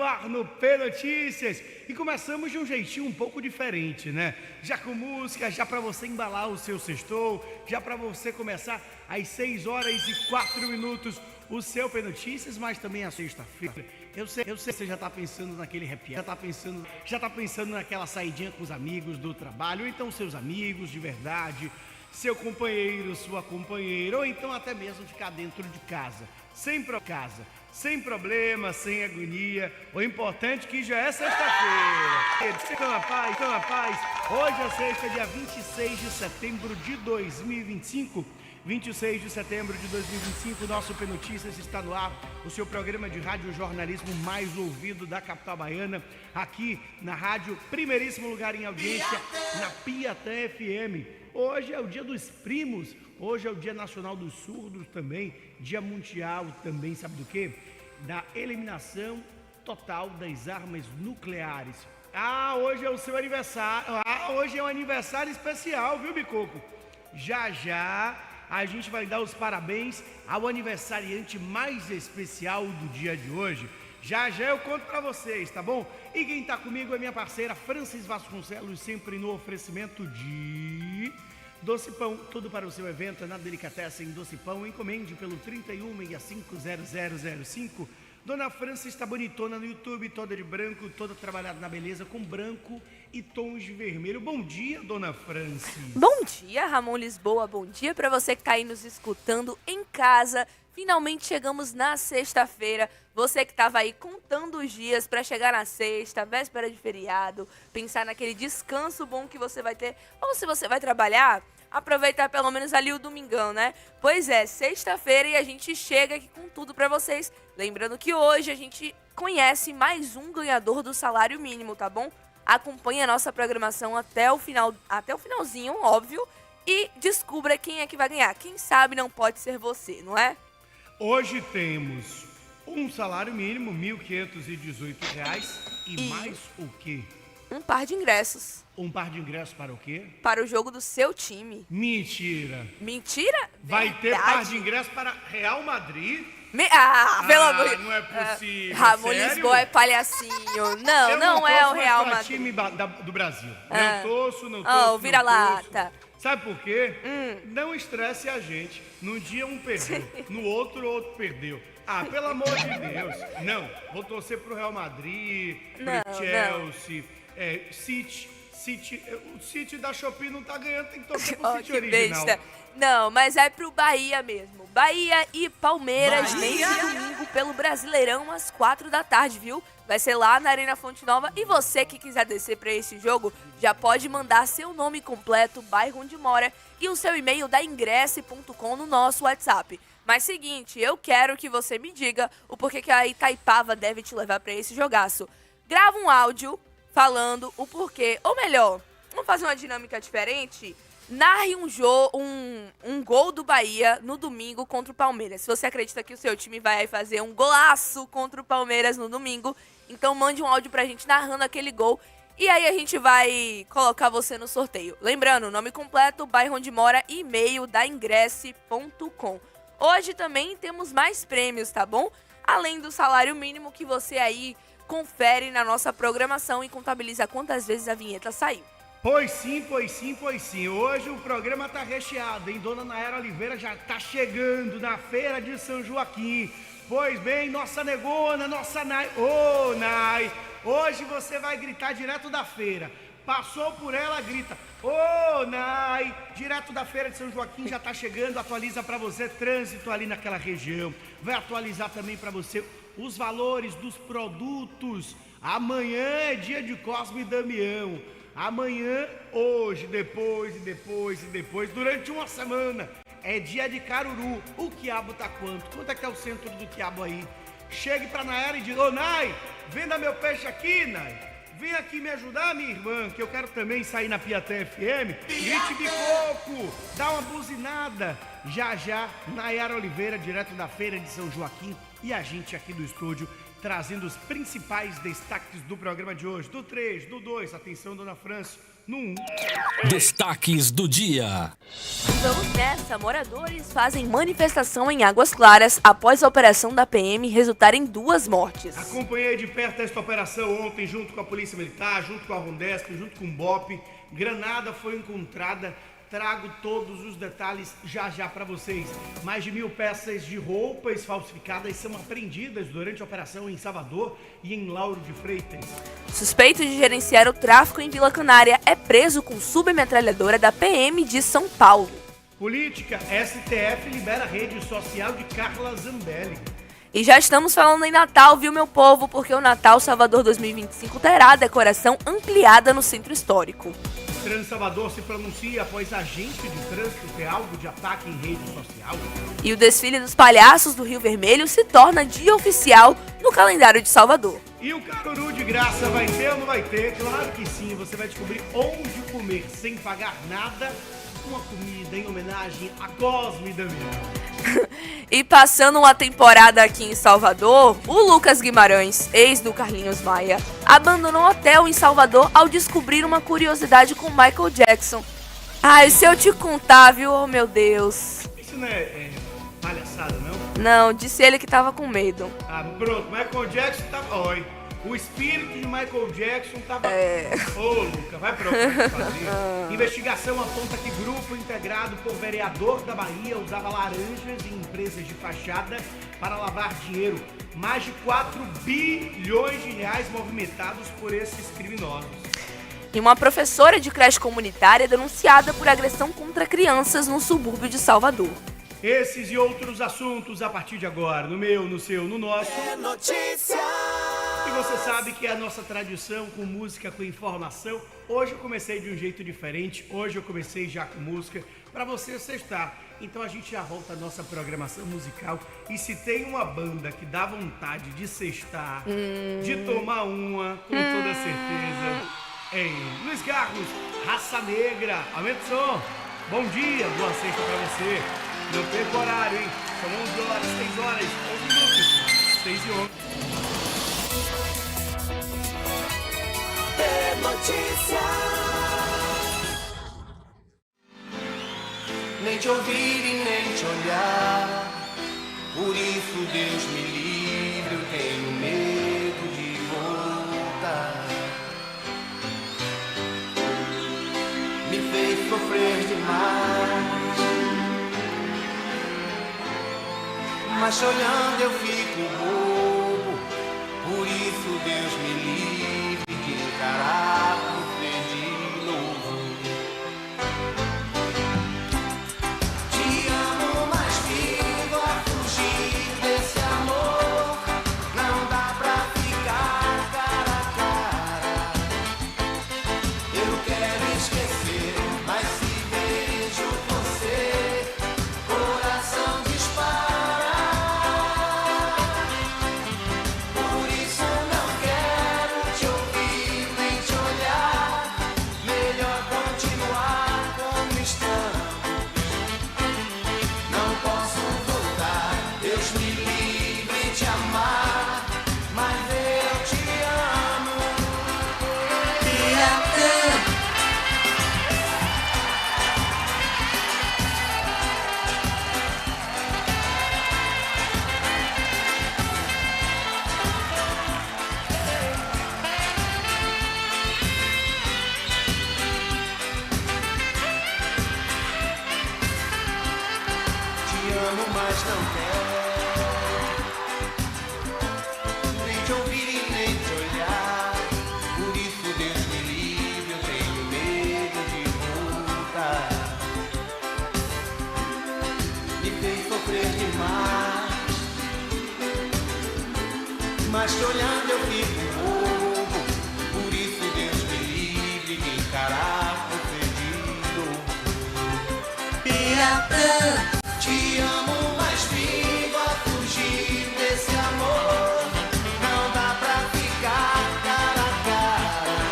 ar no P-Notícias. E começamos de um jeitinho um pouco diferente, né? Já com música, já para você embalar o seu sextou, já para você começar às 6h04 o seu P-Notícias, mas também a sexta-feira. Eu sei, você já tá pensando naquele happy hour, já tá pensando naquela saidinha com os amigos do trabalho, ou então seus amigos de verdade, seu companheiro, sua companheira, ou então até mesmo ficar dentro de casa, sem problema, sem agonia. O importante é que já é sexta-feira. Estão na paz. Hoje é sexta, dia 26 de setembro de 2025. 26 de setembro de 2025, nosso P-Notícias está no ar, o seu programa de rádio jornalismo mais ouvido da capital baiana, aqui na rádio Primeiríssimo Lugar em Audiência, na Piatã FM. Hoje é o dia dos primos, hoje é o dia nacional dos surdos também, dia mundial também, sabe do quê? Da eliminação total das armas nucleares. Hoje é o seu aniversário, hoje é um aniversário especial, viu, Bicoco? Já a gente vai dar os parabéns ao aniversariante mais especial do dia de hoje. Já eu conto pra vocês, tá bom? E quem tá comigo é minha parceira Francis Vasconcelos, sempre no oferecimento de Doce Pão, tudo para o seu evento, na Delicatessen Doce Pão, encomende pelo 31650005. Dona Francis está bonitona no YouTube, toda de branco, toda trabalhada na beleza, com branco e tons de vermelho. Bom dia, Dona Francis. Bom dia, Ramon Lisboa. Bom dia para você que está aí nos escutando em casa. Finalmente chegamos na sexta-feira. Você que estava aí contando os dias para chegar na sexta, véspera de feriado, pensar naquele descanso bom que você vai ter. Ou se você vai trabalhar, aproveitar pelo menos ali o domingão, né? Pois é, sexta-feira e a gente chega aqui com tudo para vocês. Lembrando que hoje a gente conhece mais um ganhador do salário mínimo, tá bom? Acompanhe a nossa programação até o finalzinho, óbvio, e descubra quem é que vai ganhar. Quem sabe não pode ser você, não é? Hoje temos um salário mínimo, R$ 1.518, e mais o quê? Um par de ingressos. Um par de ingressos para o quê? Para o jogo do seu time. Mentira. Mentira? Vai ter par de ingressos para Real Madrid? Pelo amor de Deus. Não é possível. Ramon sério? Lisboa é palhacinho. Não é o Real Madrid. Time do Brasil. Não torço. Vira-lata. Sabe por quê? Não estresse a gente. Num dia um perdeu, no outro perdeu. Pelo amor de Deus. Não, vou torcer pro Real Madrid, pro Chelsea, City. O City da Shopee não tá ganhando, tem que torcer pro City original. Besta. Não, mas é pro Bahia mesmo. Bahia e Palmeiras nesse domingo pelo Brasileirão às 4h, viu? Vai ser lá na Arena Fonte Nova. E você que quiser descer pra esse jogo, já pode mandar seu nome completo, bairro onde mora e o seu e-mail da ingresse.com no nosso WhatsApp. Mas seguinte, eu quero que você me diga o porquê que a Itaipava deve te levar pra esse jogaço. Grava um áudio falando o porquê. Ou melhor, vamos fazer uma dinâmica diferente? Narre um gol do Bahia no domingo contra o Palmeiras. Se você acredita que o seu time vai fazer um golaço contra o Palmeiras no domingo, então mande um áudio pra gente narrando aquele gol. E aí a gente vai colocar você no sorteio. Lembrando, nome completo, bairro onde mora e e-mail da ingresse.com. Hoje também temos mais prêmios, tá bom? Além do salário mínimo que você aí confere na nossa programação e contabiliza quantas vezes a vinheta saiu. Pois sim. Hoje o programa tá recheado, hein? Dona Nayara Oliveira já tá chegando na Feira de São Joaquim. Pois bem, nossa negona, nossa Nay. Nay, hoje você vai gritar direto da feira. Passou por ela, grita: Nay, direto da Feira de São Joaquim já tá chegando, atualiza pra você trânsito ali naquela região. Vai atualizar também pra você os valores dos produtos. Amanhã é dia de Cosme e Damião. Amanhã, hoje, depois, durante uma semana, é dia de Caruru. O quiabo tá quanto? Quanto é que é o centro do quiabo aí? Chegue pra Nayara e diga: Nay, venda meu peixe aqui, Nay. Vem aqui me ajudar, minha irmã, que eu quero também sair na Piatã FM. Grite Bicoco, dá uma buzinada. Já, Nayara Oliveira, direto da Feira de São Joaquim, e a gente aqui do estúdio, trazendo os principais destaques do programa de hoje. Do 3, do 2, atenção, Dona França, no 1. Destaques do dia. Vamos nessa. Moradores fazem manifestação em Águas Claras após a operação da PM resultar em 2 mortes. Acompanhei de perto esta operação ontem, junto com a Polícia Militar, junto com a Rondesp, junto com o BOP. Granada foi encontrada. Trago todos os detalhes já para vocês. Mais de 1.000 peças de roupas falsificadas são apreendidas durante a operação em Salvador e em Lauro de Freitas. Suspeito de gerenciar o tráfico em Vila Canária é preso com submetralhadora da PM de São Paulo. Política, STF libera rede social de Carla Zambelli. E já estamos falando em Natal, viu, meu povo? Porque o Natal Salvador 2025 terá decoração ampliada no Centro Histórico. Trans-Salvador se pronuncia após agente de trânsito ter alvo de ataque em rede social. E o desfile dos palhaços do Rio Vermelho se torna dia oficial no calendário de Salvador. E o Caruru de graça vai ter ou não vai ter? Claro que sim, você vai descobrir onde comer sem pagar nada uma comida em homenagem a Cosme e Damião. E passando uma temporada aqui em Salvador, o Lucas Guimarães, ex do Carlinhos Maia, abandonou o hotel em Salvador ao descobrir uma curiosidade com Michael Jackson. Ai, se eu te contar, viu? Oh, meu Deus. Isso não é palhaçada, não? Não, disse ele que tava com medo. Ah, pronto, Michael Jackson tava... Oi. O espírito de Michael Jackson tava... Ô, Luca, vai pra onde fazer. Investigação aponta que grupo integrado por vereador da Bahia usava laranjas em empresas de fachada para lavar dinheiro. Mais de 4 bilhões de reais movimentados por esses criminosos. E uma professora de creche comunitária é denunciada por agressão contra crianças no subúrbio de Salvador. Esses e outros assuntos a partir de agora, no meu, no seu, no nosso. É notícia! E você sabe que é a nossa tradição com música, com informação. Hoje eu comecei de um jeito diferente, hoje eu comecei já com música para você sextar. Então a gente já volta à nossa programação musical. E se tem uma banda que dá vontade de sextar, de tomar uma, com toda certeza, é ele. Luiz Carlos, Raça Negra, aumenta o som. Bom dia, boa sexta pra você. Não perca o horário, hein? São 11 horas, 6 horas, 11 minutos, 6 e 11. É notícia! Nem te ouvir e nem te olhar. Por isso, Deus me livre, eu tenho medo de voltar. Me fez sofrer demais. Mas olhando eu fico bobo. Por isso Deus me livre de encarar você de novo. Te amo, mas vivo a fugir desse amor. Não dá pra ficar cara a cara. Eu quero esquecer, mas se vejo você, coração dispara. Mas não quero nem te ouvir e nem te olhar. Por isso Deus me livre, eu tenho medo de voltar. Me fez sofrer demais, mas te olhando eu fico bobo. Por isso Deus me livre de encarar você de novo. Piratã, te amo, mas vivo a fugir desse amor. Não dá pra ficar cara a cara.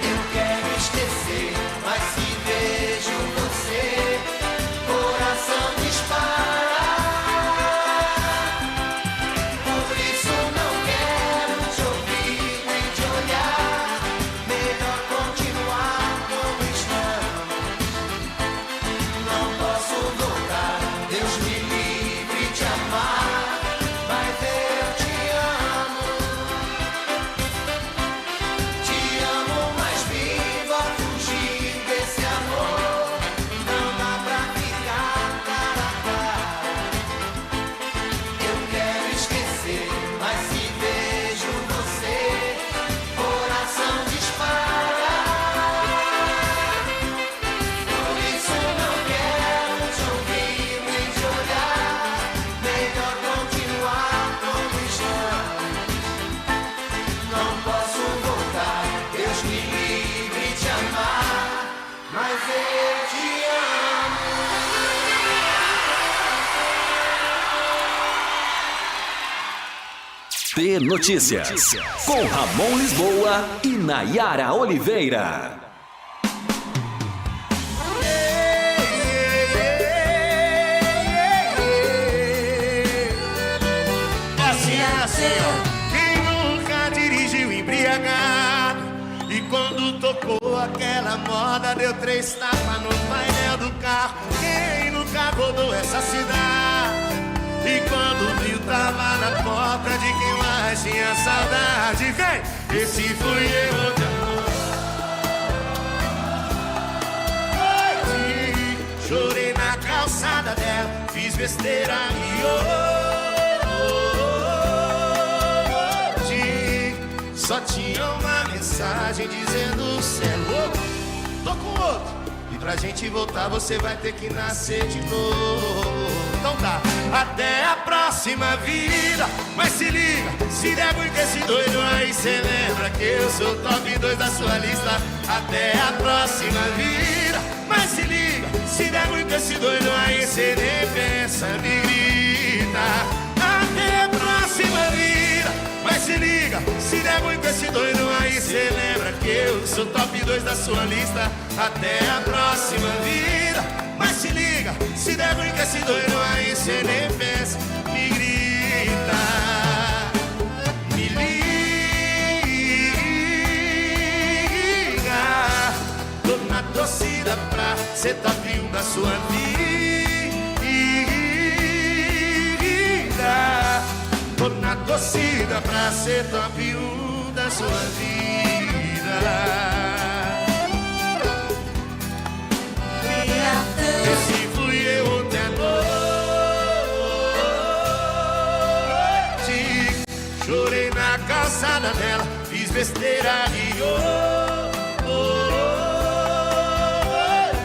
Eu quero esquecer, mas se vejo você, coração dispara. Por isso não quero te T Notícias. Com Ramon Lisboa e Nayara Oliveira. Quem nunca dirigiu embriagado e quando tocou aquela moda deu 3 tapas no painel do carro? Quem nunca rodou essa cidade e quando viu tava na porta de quem mais tinha saudade? Vem, esse fui eu de amor. Chorei na calçada dela, fiz besteira e hoje só tinha uma mensagem dizendo: cê é louco, tô com outro. E pra gente voltar você vai ter que nascer de novo. Então tá, até a próxima vida. Mas se liga, se der muito esse doido aí, cê lembra que eu sou top 2 da sua lista. Até a próxima vida. Mas se liga, se der muito esse doido aí, cê nem pensa, me grita. Até a próxima vida. Mas se liga, se der muito esse doido aí, cê lembra que eu sou top 2 da sua lista. Até a próxima vida. Mas se liga, se der muito esse doido aí, cê nem pensa, me grita. Me liga. Tô na torcida pra ser top 1 da sua vida. Tô na torcida pra ser top 1 da sua vida. Esse fui eu ontem à noite. Chorei na calçada dela, fiz besteira e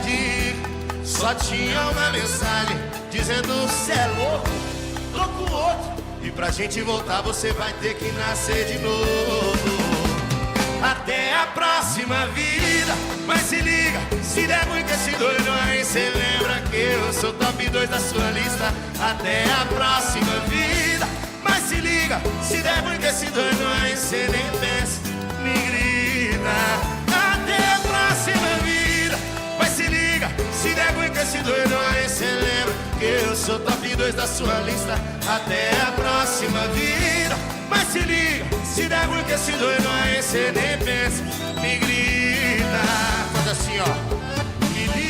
hoje só tinha uma mensagem dizendo: cê é louco, tô com outro. E pra gente voltar você vai ter que nascer de novo. Até a próxima vida. Mas se liga, se der muito esse doido aí, cê lembra que eu sou top 2 da sua lista. Até a próxima vida. Mas se liga, se der muito esse doido aí, cê nem pensa, me grita. Até a próxima vida. Mas se liga, se der muito esse doido aí, cê lembra que eu sou top 2 da sua lista. Até a próxima vida. Mas se liga, se der muito esse doido aí, cê nem pensa, me grita. Faz assim, ó. Me liga.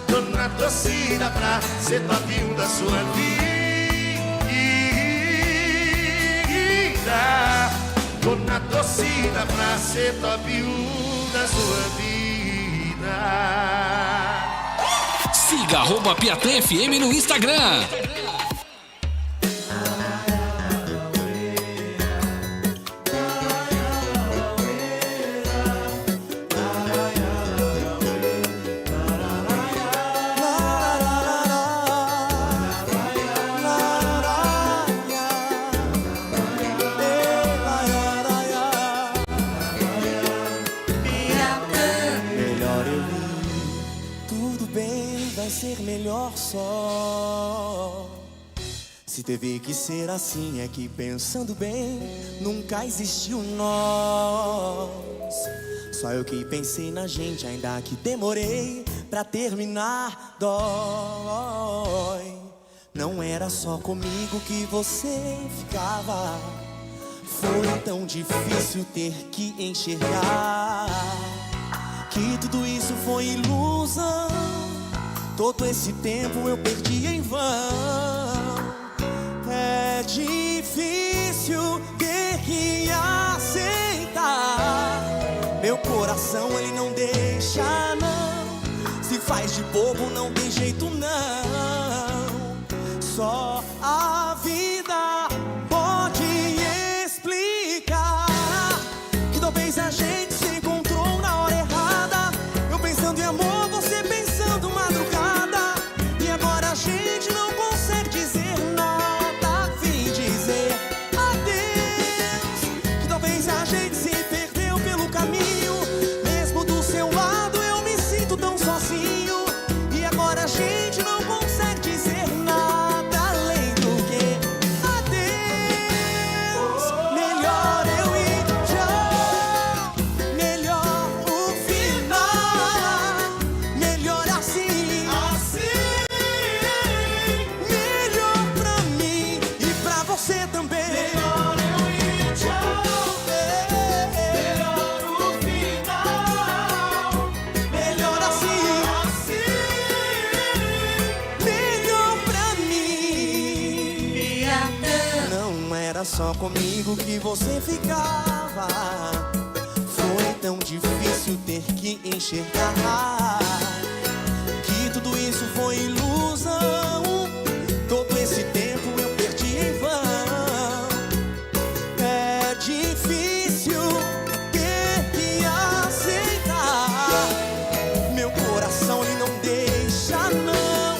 Tô na torcida pra ser top 1 da sua vida. Tô na torcida pra ser top 1 da sua vida. Siga @PiatanFM no Instagram. Melhor só. Se teve que ser assim, é que pensando bem, nunca existiu nós. Só eu que pensei na gente, ainda que demorei pra terminar, dói. Não era só comigo que você ficava. Foi tão difícil ter que enxergar que tudo isso foi ilusão. Todo esse tempo eu perdi em vão. É difícil ter que aceitar. Meu coração ele não deixa não. Se faz de bobo não tem jeito não. Só a vida pode explicar que talvez a gente se encontrou na hora errada. Eu pensando em amor, você pensando madrugada. A gente não consegue dizer nada, vim dizer adeus. Que talvez a gente se perdeu pelo caminho. Mesmo do seu lado eu me sinto tão sozinho. E agora a gente não consegue dizer nada. era só comigo que você ficava. Foi tão difícil ter que enxergar que tudo isso foi ilusão. Todo esse tempo eu perdi em vão. É difícil ter que aceitar. Meu coração ele não deixa não.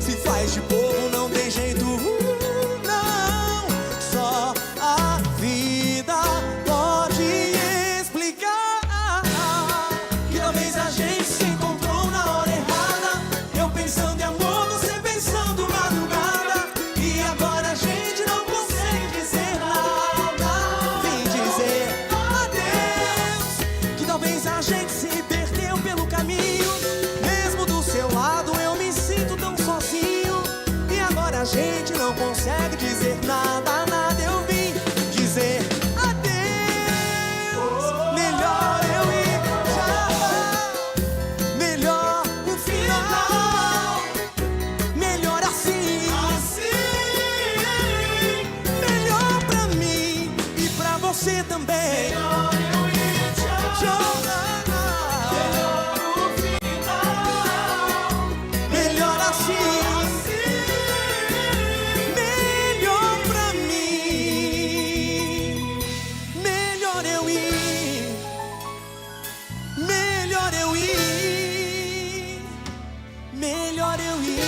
Se faz de bobo não tem jeito não. Só a vida pode explicar que talvez a gente se encontrou na hora errada. Eu pensando em amor, você pensando madrugada. E agora a gente não consegue dizer nada. Vem dizer adeus. Que talvez a gente se perdeu pelo caminho. Mesmo do seu lado eu me sinto tão sozinho. E agora a gente não consegue dizer nada, nada. Eu vim dizer adeus. Melhor eu ir já. Melhor o final. Melhor assim. Melhor pra mim e pra você também. Melhor eu ir melhor assim. Melhor pra mim. Melhor eu ir. Melhor eu ir. Melhor eu ir.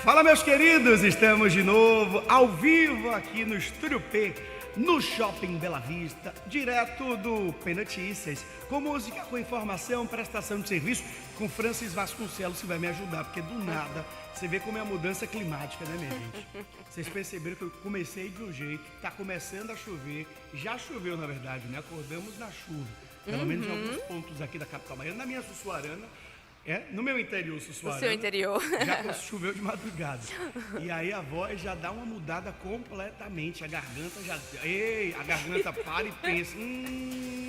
Fala, meus queridos, estamos de novo ao vivo aqui no Estúdio P, no Shopping Bela Vista, direto do P Notícias, com música, com informação, prestação de serviço, com Francis Vasconcelos, que vai me ajudar, porque do nada você vê como é a mudança climática, né, minha gente? Vocês perceberam que eu comecei de um jeito, tá começando a chover, já choveu na verdade, né? Acordamos na chuva, pelo menos em alguns pontos aqui da capital baiana, na minha Sussuarana. No meu interior, Sussuarana. O seu interior. Já choveu de madrugada. E aí a voz já dá uma mudada completamente. A garganta já... Ei, a garganta para e pensa...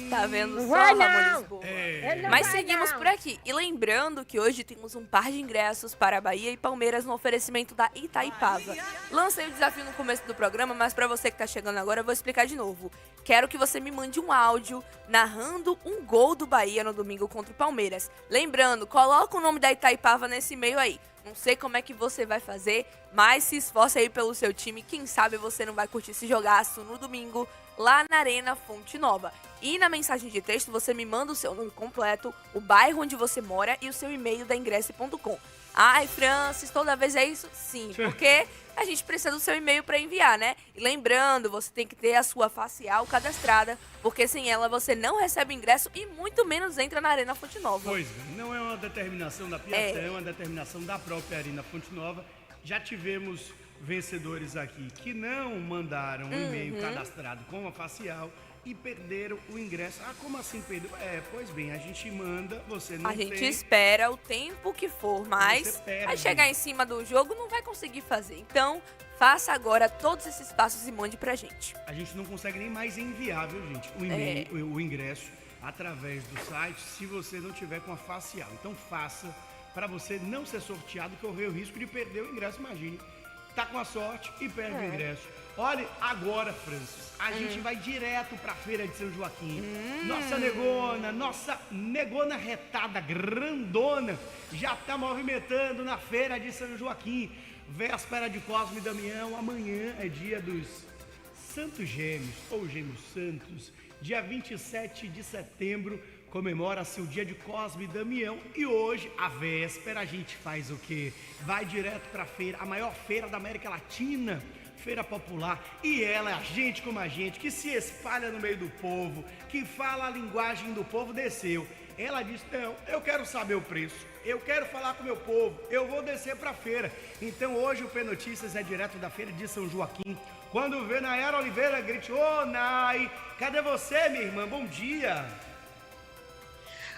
Tá vendo só, vai Ramon não. Lisboa? É. Mas vai seguimos não. por aqui. E lembrando que hoje temos um par de ingressos para Bahia e Palmeiras no oferecimento da Itaipava. Lancei o desafio no começo do programa, mas para você que tá chegando agora, eu vou explicar de novo. Quero que você me mande um áudio narrando um gol do Bahia no domingo contra o Palmeiras. Lembrando, coloca o nome da Itaipava nesse e-mail aí. Não sei como é que você vai fazer, mas se esforce aí pelo seu time. Quem sabe você não vai curtir esse jogaço no domingo lá na Arena Fonte Nova. E na mensagem de texto você me manda o seu nome completo, o bairro onde você mora e o seu e-mail da ingresse.com. Ai, Francis, toda vez é isso? Sim, porque a gente precisa do seu e-mail para enviar, né? E lembrando, você tem que ter a sua facial cadastrada, porque sem ela você não recebe ingresso e muito menos entra na Arena Fonte Nova. Pois é, não é uma determinação da Piatã, é uma determinação da própria Arena Fonte Nova. Já tivemos vencedores aqui que não mandaram um e-mail cadastrado com a facial e perderam o ingresso. Ah, como assim perdeu? Pois bem, a gente manda, você não A gente tem... espera o tempo que for, mas Você perde. vai chegar em cima do jogo, não vai conseguir fazer. Então, faça agora todos esses passos e mande pra gente. A gente não consegue nem mais enviar, viu, gente? O e-mail, o ingresso através do site, se você não tiver com a facial. Então faça para você não ser sorteado, correr o risco de perder o ingresso, imagine. Tá com a sorte e perde o ingresso. Olha, agora, Francis, a gente vai direto pra Feira de São Joaquim. Nossa negona retada, grandona, já tá movimentando na Feira de São Joaquim. Véspera de Cosme e Damião, amanhã é dia dos Santos Gêmeos, ou Gêmeos Santos. Dia 27 de setembro, comemora-se o dia de Cosme e Damião. E hoje, a véspera, a gente faz o quê? Vai direto pra feira, a maior feira da América Latina, feira popular. E ela é gente como a gente, que se espalha no meio do povo, que fala a linguagem do povo, desceu. Ela disse, não, eu quero saber o preço, eu quero falar com o meu povo, eu vou descer pra feira. Então hoje o P Notícias é direto da Feira de São Joaquim. Quando vê Nayara Oliveira, grite, ô Nay, cadê você, minha irmã? Bom dia.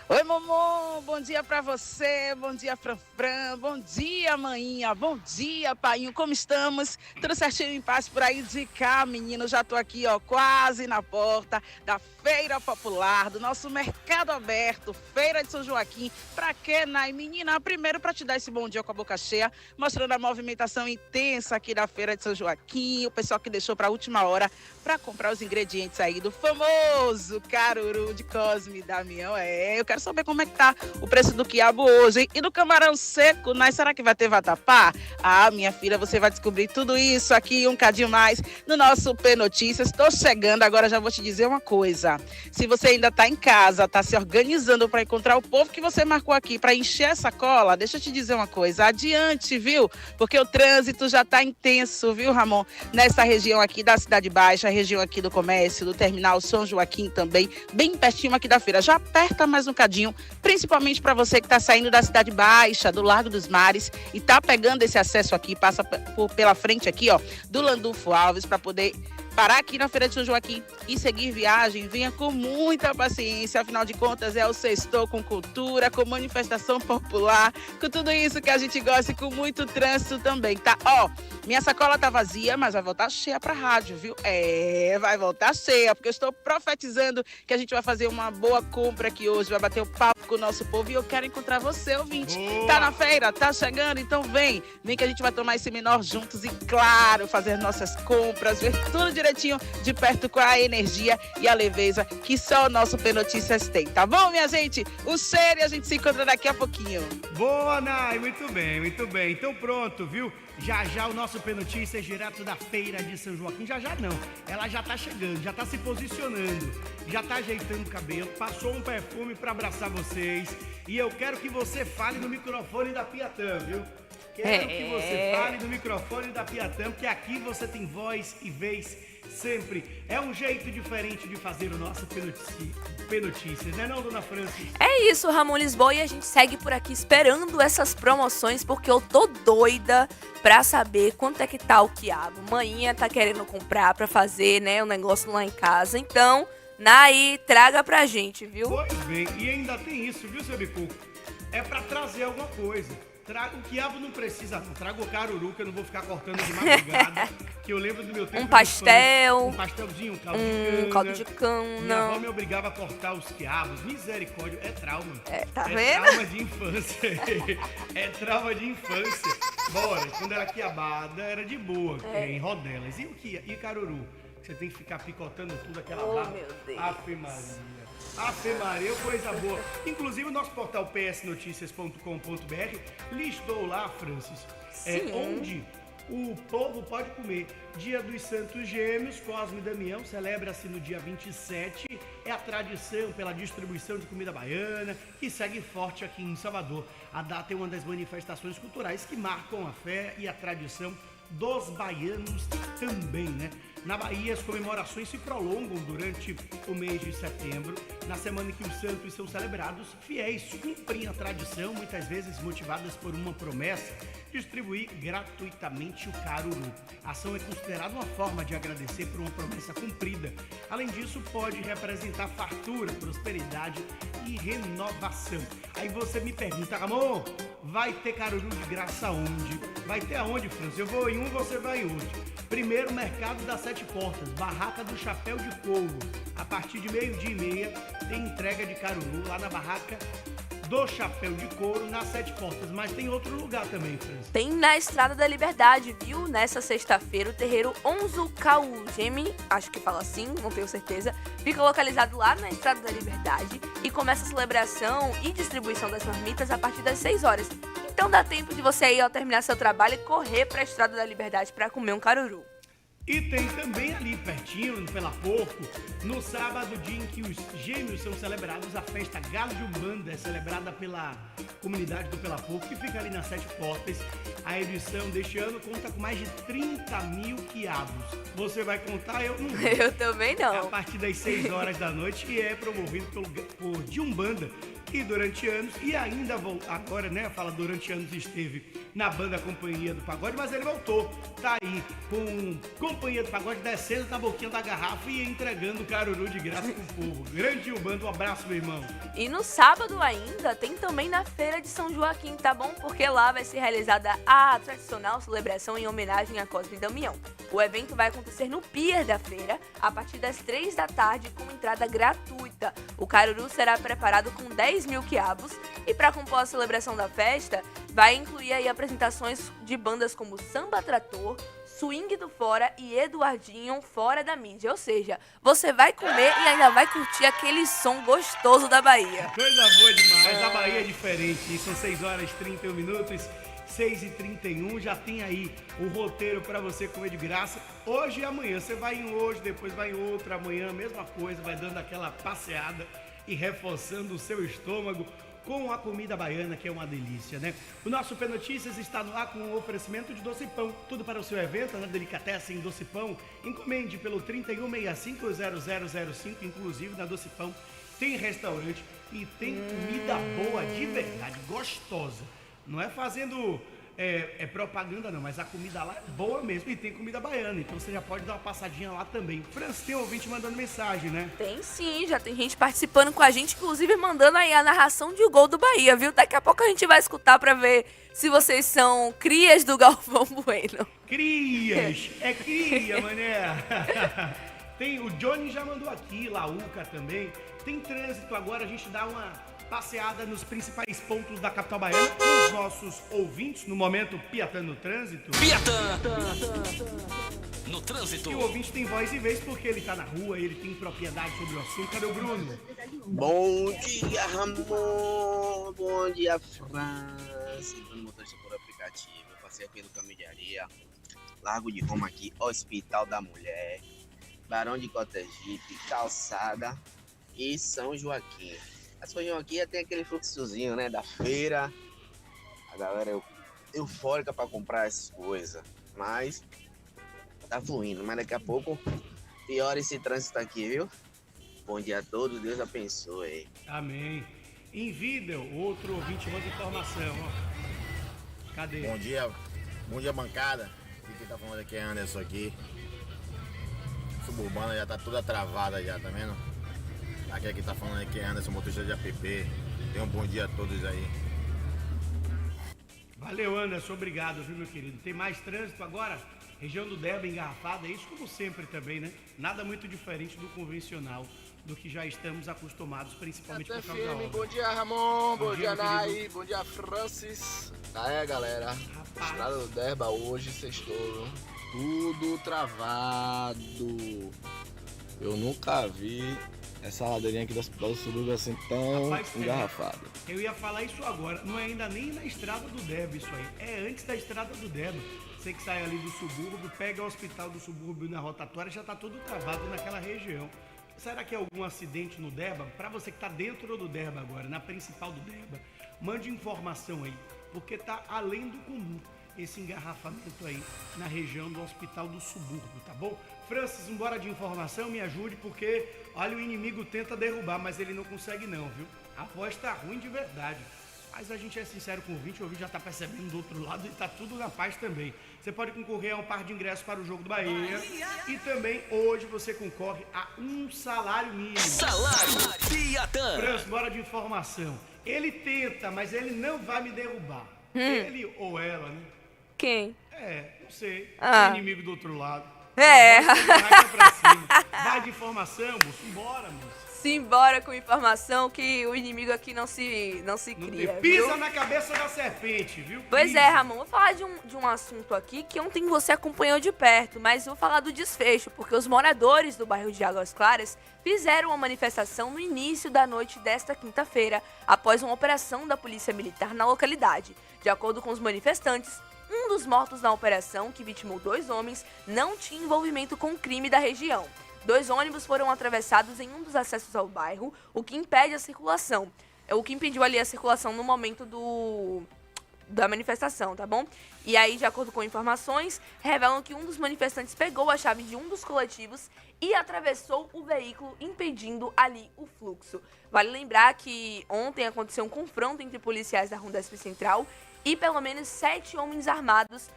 Oi, Momô, bom dia pra você, bom dia, Franfran, bom dia, maninha, bom dia, painho, como estamos? Tudo certinho, em paz por aí de cá, menino, já tô aqui, ó, quase na porta da Feira Popular, do nosso Mercado Aberto, Feira de São Joaquim. Pra quê, Nai? Menina, primeiro pra te dar esse bom dia com a boca cheia, mostrando a movimentação intensa aqui da Feira de São Joaquim, o pessoal que deixou pra última hora pra comprar os ingredientes aí do famoso caruru de Cosme e Damião. Eu quero saber como é que tá o preço do quiabo hoje, hein? E do camarão seco, Nai, será que vai ter vatapá? Ah, minha filha, você vai descobrir tudo isso aqui um cadinho mais no nosso P Notícias. Estou chegando, agora já vou te dizer uma coisa. Se você ainda tá em casa, tá se organizando para encontrar o povo que você marcou aqui para encher essa cola, deixa eu te dizer uma coisa, adiante, viu? Porque o trânsito já tá intenso, viu, Ramon? Nessa região aqui da Cidade Baixa, região aqui do comércio, do terminal São Joaquim também, bem pertinho aqui da feira. Já aperta mais um cadinho, principalmente para você que tá saindo da Cidade Baixa, do Largo dos Mares e tá pegando esse acesso aqui, passa pela frente aqui, ó, do Landulfo Alves para poder parar aqui na Feira de São Joaquim e seguir viagem. Venha com muita paciência, afinal de contas é o sextou com cultura, com manifestação popular, com tudo isso que a gente gosta e com muito trânsito também, tá? Ó, minha sacola tá vazia, mas vai voltar cheia pra rádio, viu? Vai voltar cheia, porque eu estou profetizando que a gente vai fazer uma boa compra aqui hoje, vai bater o papo com o nosso povo e eu quero encontrar você, ouvinte. Boa. Tá na feira? Tá chegando? Então vem que a gente vai tomar esse menor juntos e, claro, fazer nossas compras, ver tudo direitinho de perto com a energia e a leveza que só o nosso P Notícias tem, tá bom, minha gente? O cheiro e a gente se encontra daqui a pouquinho. Boa, Nai, muito bem, muito bem. Então pronto, viu? Já já o nosso P Notícias direto da Feira de São Joaquim. Já já não, ela já tá chegando, já tá se posicionando, já tá ajeitando o cabelo, passou um perfume pra abraçar vocês. E eu quero que você fale no microfone da Piatã, viu? Quero que você fale no microfone da Piatã, porque aqui você tem voz e vez sempre. É um jeito diferente de fazer o nosso P Notícias, né não, dona Francis? É isso, Ramon Lisboa, e a gente segue por aqui esperando essas promoções, porque eu tô doida pra saber quanto é que tá o quiabo. Maninha tá querendo comprar pra fazer, né, um negócio lá em casa. Então, Nai, traga pra gente, viu? Pois bem, e ainda tem isso, viu, seu Bicuco? É pra trazer alguma coisa. O quiabo não precisa, não. Traga o caruru, que eu não vou ficar cortando de madrugada. Que eu lembro do meu tempo. Um pastel. Um pastelzinho, um caldo de cana. Caldo de cana. Minha avó me obrigava a cortar os quiabos. Misericórdia, é trauma. Tá vendo? É trauma de infância. É trauma de infância. Bora, quando era quiabada, era de boa, em rodelas. E caruru? Você tem que ficar picotando tudo, aquela barra. Meu Deus. Ave Maria. Ave Maria, coisa boa. Inclusive o nosso portal psnoticias.com.br listou lá, Francis, onde o povo pode comer. Dia dos Santos Gêmeos, Cosme e Damião, celebra-se no dia 27. É a tradição pela distribuição de comida baiana, que segue forte aqui em Salvador. A data é uma das manifestações culturais que marcam a fé e a tradição dos baianos também, né? Na Bahia, as comemorações se prolongam durante o mês de setembro. Na semana em que os santos são celebrados, fiéis cumprem a tradição, muitas vezes motivadas por uma promessa, distribuir gratuitamente o caruru. A ação é considerada uma forma de agradecer por uma promessa cumprida. Além disso, pode representar fartura, prosperidade e renovação. Aí você me pergunta, Ramon, vai ter caruru de graça aonde? Vai ter aonde, França? Eu vou em um, você vai em outro. Primeiro, Mercado das Sete Portas, Barraca do Chapéu de Couro. A partir de 12:30 tem entrega de caruru lá na Barraca do Chapéu de Couro, nas Sete Portas. Mas tem outro lugar também, França. Tem na Estrada da Liberdade, viu? Nessa sexta-feira, o terreiro Onzu Kaugemi, acho que fala assim, não tenho certeza, fica localizado lá na Estrada da Liberdade e começa a celebração e distribuição das marmitas a partir das 6 horas. Então dá tempo de você ir ao terminar seu trabalho e correr para a Estrada da Liberdade para comer um caruru. E tem também ali pertinho, no Pela Porco, no sábado, dia em que os gêmeos são celebrados, a festa Galo de Umbanda é celebrada pela comunidade do Pela Porco, que fica ali nas Sete Portas. A edição deste ano conta com mais de 30 mil quiabos. Você vai contar? Eu não vou. Eu também não. A partir das 6 horas da noite, e é promovido por de Umbanda, que durante anos, e ainda agora, né, fala durante anos esteve na banda Companhia do Pagode, mas ele voltou, tá aí com Companhia do Pagode descendo na boquinha da garrafa e entregando caruru de graça pro povo. Grande Urbano, um abraço, meu irmão. E no sábado ainda tem também na Feira de São Joaquim, tá bom? Porque lá vai ser realizada a tradicional celebração em homenagem a Cosme e Damião. O evento vai acontecer no pier da feira a partir das 3 da tarde com entrada gratuita. O caruru será preparado com 10 mil quiabos e para compor a celebração da festa vai incluir aí apresentações de bandas como Samba Trator, Swing do Fora e Eduardinho fora da mídia. Ou seja, você vai comer e ainda vai curtir aquele som gostoso da Bahia. Coisa boa demais, a Bahia é diferente. São 6 horas e 31 minutos, 6h31, já tem aí o roteiro para você comer de graça. Hoje e amanhã, você vai em hoje, depois vai em outro, amanhã mesma coisa, vai dando aquela passeada e reforçando o seu estômago com a comida baiana, que é uma delícia, né? O nosso P Notícias está no ar com um oferecimento de Doce Pão. Tudo para o seu evento, na Delicatessen Doce Pão. Encomende pelo 31650005, inclusive na Doce Pão tem restaurante e tem comida boa de verdade, gostosa. Não é fazendo propaganda não, mas a comida lá é boa mesmo e tem comida baiana, então você já pode dar uma passadinha lá também. França, tem ouvinte mandando mensagem, né? Tem sim, já tem gente participando com a gente, inclusive mandando aí a narração de gol do Bahia, viu? Daqui a pouco a gente vai escutar pra ver se vocês são crias do Galvão Bueno. Crias! É cria, mané! Tem, o Johnny já mandou aqui, Laúca também. Tem trânsito agora, a gente dá uma passeada nos principais pontos da capital baiana com os nossos ouvintes no momento Piatã no Trânsito. Piatã no Trânsito. E o ouvinte tem voz e vez porque ele tá na rua, ele tem propriedade sobre o assunto. Cadê o Bruno? Bom dia, Ramon. Bom dia, França. Bruno, motorista por aplicativo. Eu passei aqui no caminho de areia. Largo de Roma aqui, Hospital da Mulher, Barão de Cotegipe, Calçada e São Joaquim. A São Joaquim tem aquele fluxozinho, né, da feira. A galera é eufórica para comprar essas coisas. Mas tá fluindo. Mas daqui a pouco piora esse trânsito aqui, viu? Bom dia a todos, Deus abençoe. Amém. Em vida, outro ouvinte manda informação, ó. Cadê? Bom dia bancada. Quem tá falando aqui é Anderson aqui. Suburbana já tá toda travada já, tá vendo? Aqui tá falando aqui é Anderson, motorista de app. Tenham um bom dia a todos aí. Valeu, Anderson, obrigado, viu, meu querido? Tem mais trânsito agora? Região do Derba engarrafada, isso como sempre também, né? Nada muito diferente do convencional, do que já estamos acostumados, principalmente por causa da obra. Bom dia, Ramon. Bom dia, meu Nai. querido. Bom dia, Francis. Galera. Estrada do Derba hoje, sextou. Tudo travado. Eu nunca vi essa ladeirinha aqui do Hospital do Subúrbio assim tão engarrafada. Eu ia falar isso agora, não é ainda nem na estrada do Derba isso aí, é antes da estrada do Derba. Você que sai ali do subúrbio, pega o Hospital do Subúrbio na rotatória, já tá todo travado naquela região. Será que é algum acidente no Derba? Para você que tá dentro do Derba agora, na principal do Derba, mande informação aí, porque tá além do comum esse engarrafamento aí na região do Hospital do Subúrbio, tá bom? Francis, embora de informação, me ajude, porque, olha, o inimigo tenta derrubar, mas ele não consegue não, viu? A voz tá ruim de verdade. Mas a gente é sincero com o ouvinte já tá percebendo do outro lado e tá tudo na paz também. Você pode concorrer a um par de ingressos para o jogo do Bahia. E também hoje você concorre a um salário mínimo. Salário Piatã. Francis, bora de informação. Ele tenta, mas ele não vai me derrubar. Ele ou ela, né? Quem? Não sei. Ah. O inimigo do outro lado. É. Vai de informação, moço. Embora, moço. Simbora com informação que o inimigo aqui não se cria, Pisa viu? na cabeça da serpente, viu? Pois Pisa. é, Ramon, vou falar de um assunto aqui que ontem você acompanhou de perto, mas vou falar do desfecho, porque os moradores do bairro de Águas Claras fizeram uma manifestação no início da noite desta quinta-feira, após uma operação da Polícia Militar na localidade. De acordo com os manifestantes, um dos mortos na operação, que vitimou 2 homens, não tinha envolvimento com crime da região. 2 ônibus foram atravessados em um dos acessos ao bairro, o que impede a circulação. O que impediu ali a circulação no momento da manifestação, tá bom? E aí, de acordo com informações, revelam que um dos manifestantes pegou a chave de um dos coletivos e atravessou o veículo, impedindo ali o fluxo. Vale lembrar que ontem aconteceu um confronto entre policiais da Rondesp Central e pelo menos 7 homens armados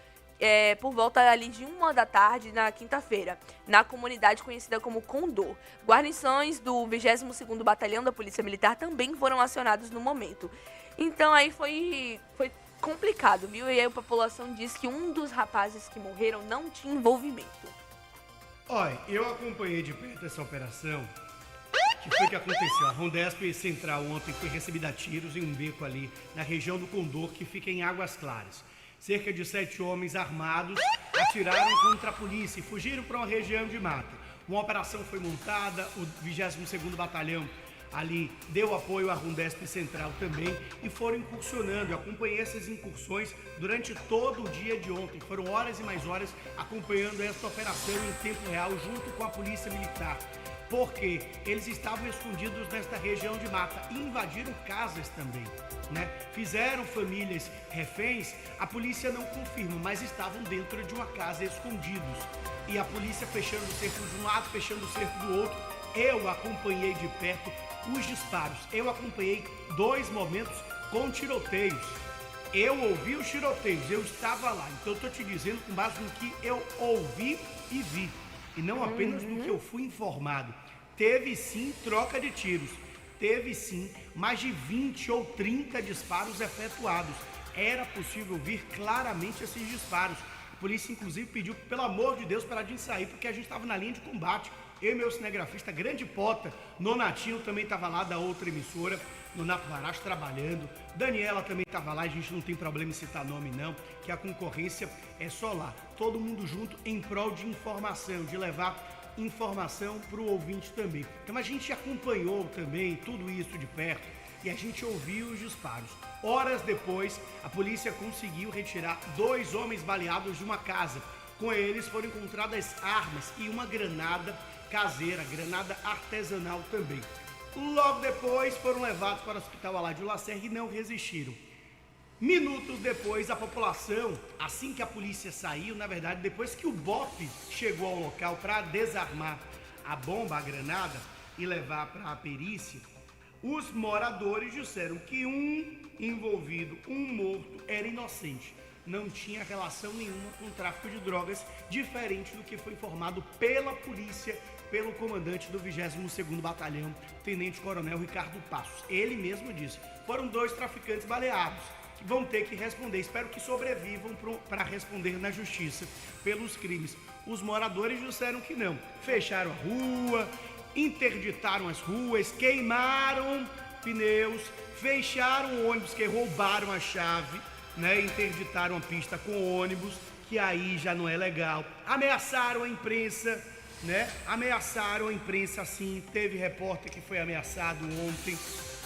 por volta ali de 1h da tarde na quinta-feira, na comunidade conhecida como Condor. Guarnições do 22º Batalhão da Polícia Militar também foram acionados no momento. Então aí foi complicado, viu? E aí a população diz que um dos rapazes que morreram não tinha envolvimento. Olha, eu acompanhei de perto essa operação. O que foi que aconteceu? A Rondesp Central ontem foi recebida a tiros em um beco ali na região do Condor, que fica em Águas Claras. Cerca de 7 homens armados atiraram contra a polícia e fugiram para uma região de mata. Uma operação foi montada, o 22º Batalhão ali deu apoio à Rondesp Central também e foram incursionando. Eu acompanhei essas incursões durante todo o dia de ontem. Foram horas e mais horas acompanhando essa operação em tempo real junto com a Polícia Militar. Porque eles estavam escondidos nesta região de mata e invadiram casas também, né? Fizeram famílias reféns, a polícia não confirma, mas estavam dentro de uma casa escondidos. E a polícia fechando o cerco de um lado, fechando o cerco do outro. Eu acompanhei de perto os disparos. Eu acompanhei 2 momentos com tiroteios. Eu ouvi os tiroteios, eu estava lá. Então eu estou te dizendo com base no que eu ouvi e vi. E não apenas no que eu fui informado. Teve sim troca de tiros. Teve sim mais de 20 ou 30 disparos efetuados. Era possível ouvir claramente esses disparos. A polícia inclusive pediu, pelo amor de Deus, para a gente sair, porque a gente estava na linha de combate. Eu e meu cinegrafista, grande Pota, Nonatinho também estava lá da outra emissora, Nonato Varacho trabalhando, Daniela também estava lá, a gente não tem problema em citar nome não, que a concorrência é só lá. Todo mundo junto em prol de informação, de levar informação para o ouvinte também. Então a gente acompanhou também tudo isso de perto e a gente ouviu os disparos. Horas depois, a polícia conseguiu retirar 2 homens baleados de uma casa. Com eles foram encontradas armas e uma granada caseira, granada artesanal também. Logo depois foram levados para o Hospital Aládio Lacerda e não resistiram. Minutos depois, a população, assim que a polícia saiu, na verdade, depois que o BOPE chegou ao local para desarmar a bomba, a granada, e levar para a perícia, os moradores disseram que um envolvido, um morto, era inocente. Não tinha relação nenhuma com o tráfico de drogas, diferente do que foi informado pela polícia, pelo comandante do 22º Batalhão, Tenente Coronel Ricardo Passos. Ele mesmo disse, foram 2 traficantes baleados, que vão ter que responder, espero que sobrevivam para responder na justiça pelos crimes. Os moradores disseram que não, fecharam a rua, interditaram as ruas, queimaram pneus, fecharam o ônibus que roubaram a chave, né, interditaram a pista com ônibus, que aí já não é legal. Ameaçaram a imprensa, né? Ameaçaram a imprensa, sim. Teve repórter que foi ameaçado ontem,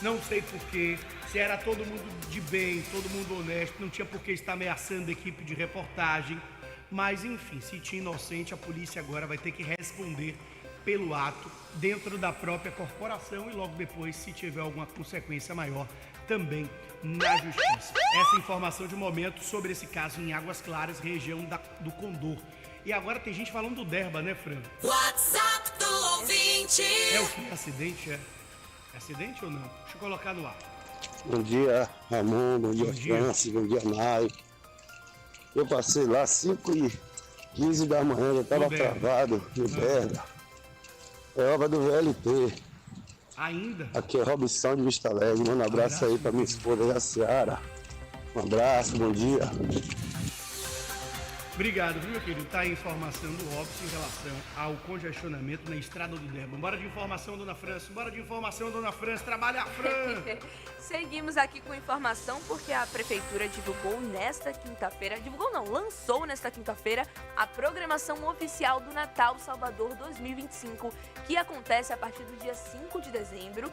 não sei porquê. Se era todo mundo de bem, todo mundo honesto, não tinha por que estar ameaçando a equipe de reportagem. Mas enfim, se tinha inocente, a polícia agora vai ter que responder pelo ato dentro da própria corporação e logo depois, se tiver alguma consequência maior, também na justiça. Essa informação de momento sobre esse caso em Águas Claras, região do Condor. E agora tem gente falando do Derba, né, Fran? WhatsApp do ouvinte. É o que? Acidente, é? É acidente ou não? Deixa eu colocar no ar. Bom dia, Ramon. Bom dia, Francis. Bom dia, Nai. Eu passei lá 5h15 da manhã, já estava travado no Derba. É obra do VLT. Ainda? Aqui é Robson de Vista Alegre. Manda um abraço aí pra minha esposa, a Seara. Um abraço, bom dia. Obrigado, viu, meu querido? Tá aí a informação do Robson em relação ao congestionamento na estrada do Derba. Bora de informação, dona França. Bora de informação, dona França. Trabalha, Fran! Seguimos aqui com informação porque a prefeitura divulgou nesta quinta-feira, lançou nesta quinta-feira a programação oficial do Natal Salvador 2025, que acontece a partir do dia 5 de dezembro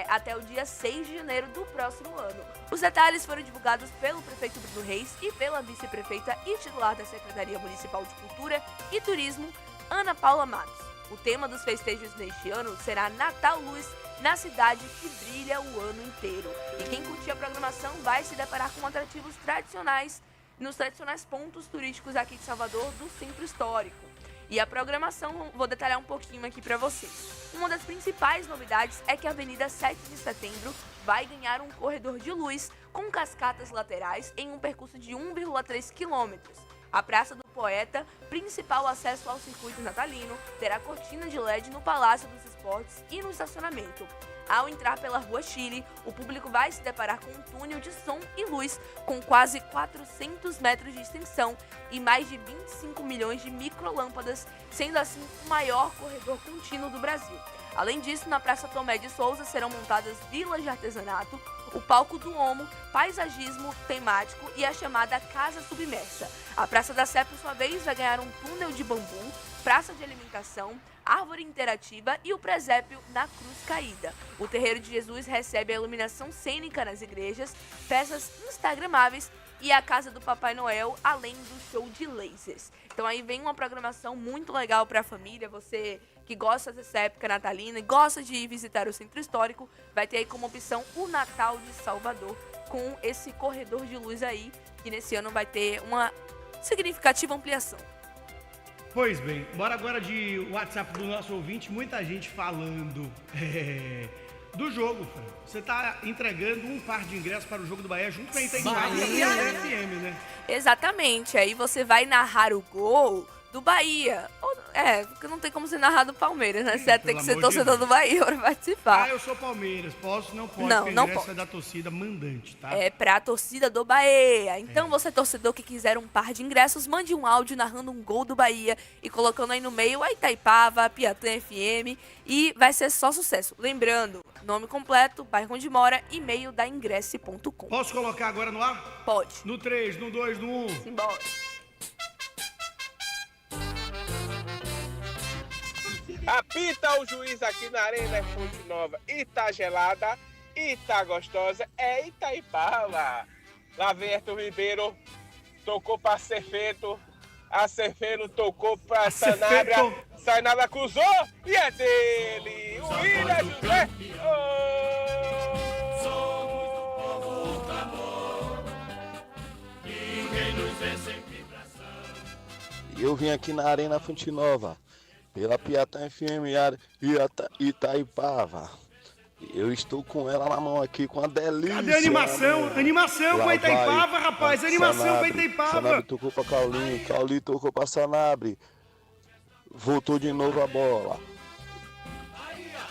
até o dia 6 de janeiro do próximo ano. Os detalhes foram divulgados pelo prefeito Bruno Reis e pela vice-prefeita e titular da Secretaria Municipal de Cultura e Turismo, Ana Paula Matos. O tema dos festejos neste ano será Natal Luz na cidade que brilha o ano inteiro. E quem curtir a programação vai se deparar com atrativos tradicionais nos tradicionais pontos turísticos aqui de Salvador do Centro Histórico. E a programação, vou detalhar um pouquinho aqui para vocês. Uma das principais novidades é que a Avenida 7 de Setembro vai ganhar um corredor de luz com cascatas laterais em um percurso de 1,3 quilômetros. A Praça do Poeta, principal acesso ao circuito natalino, terá cortina de LED no Palácio dos Esportes e no estacionamento. Ao entrar pela Rua Chile, o público vai se deparar com um túnel de som e luz com quase 400 metros de extensão e mais de 25 milhões de microlâmpadas, sendo assim o maior corredor contínuo do Brasil. Além disso, na Praça Tomé de Souza serão montadas vilas de artesanato, o palco do Omo, paisagismo temático e a chamada Casa Submersa. A Praça da Sé, por sua vez, vai ganhar um túnel de bambu, praça de alimentação, árvore interativa e o presépio na Cruz Caída. O Terreiro de Jesus recebe a iluminação cênica nas igrejas, peças instagramáveis e a Casa do Papai Noel, além do show de lasers. Então aí vem uma programação muito legal para a família, você que gosta dessa época natalina e gosta de ir visitar o Centro Histórico, vai ter aí como opção o Natal de Salvador, com esse corredor de luz aí, que nesse ano vai ter uma significativa ampliação. Pois bem, bora agora de WhatsApp do nosso ouvinte, muita gente falando do jogo, Fran. Você tá entregando um par de ingressos para o jogo do Bahia junto com a Itaipava e a FM, né? Exatamente, aí você vai narrar o gol do Bahia. Porque não tem como ser narrado do Palmeiras, né? Você tem que ser torcedor do Bahia para participar. Eu sou Palmeiras, posso? Não pode, não, não pode. É da torcida mandante, tá? É pra torcida do Bahia. Então você, torcedor que quiser um par de ingressos, mande um áudio narrando um gol do Bahia e colocando aí no meio a Itaipava, a Piatã FM e vai ser só sucesso. Lembrando, nome completo, bairro onde mora, e-mail da ingresse.com. Posso colocar agora no ar? Pode. No 3, no 2, no 1. Simbora. Apita o juiz aqui na Arena Fonte Nova e tá gelada e tá gostosa, é Itaipava. Lá vem Arthur Ribeiro, tocou pra Cefeto, a Cefeto tocou pra Sanabria, Sanabria cruzou e é dele, o William José. Eu vim aqui na Arena Fonte Nova, pela Piatã FM e Itaipava. Eu estou com ela na mão aqui, com a delícia. Cadê a animação? Animação com a Itaipava, rapaz. Animação com a Itaipava. Sanabria tocou pra Caulinho, Caulinho tocou pra Sanabria. Voltou de novo a bola.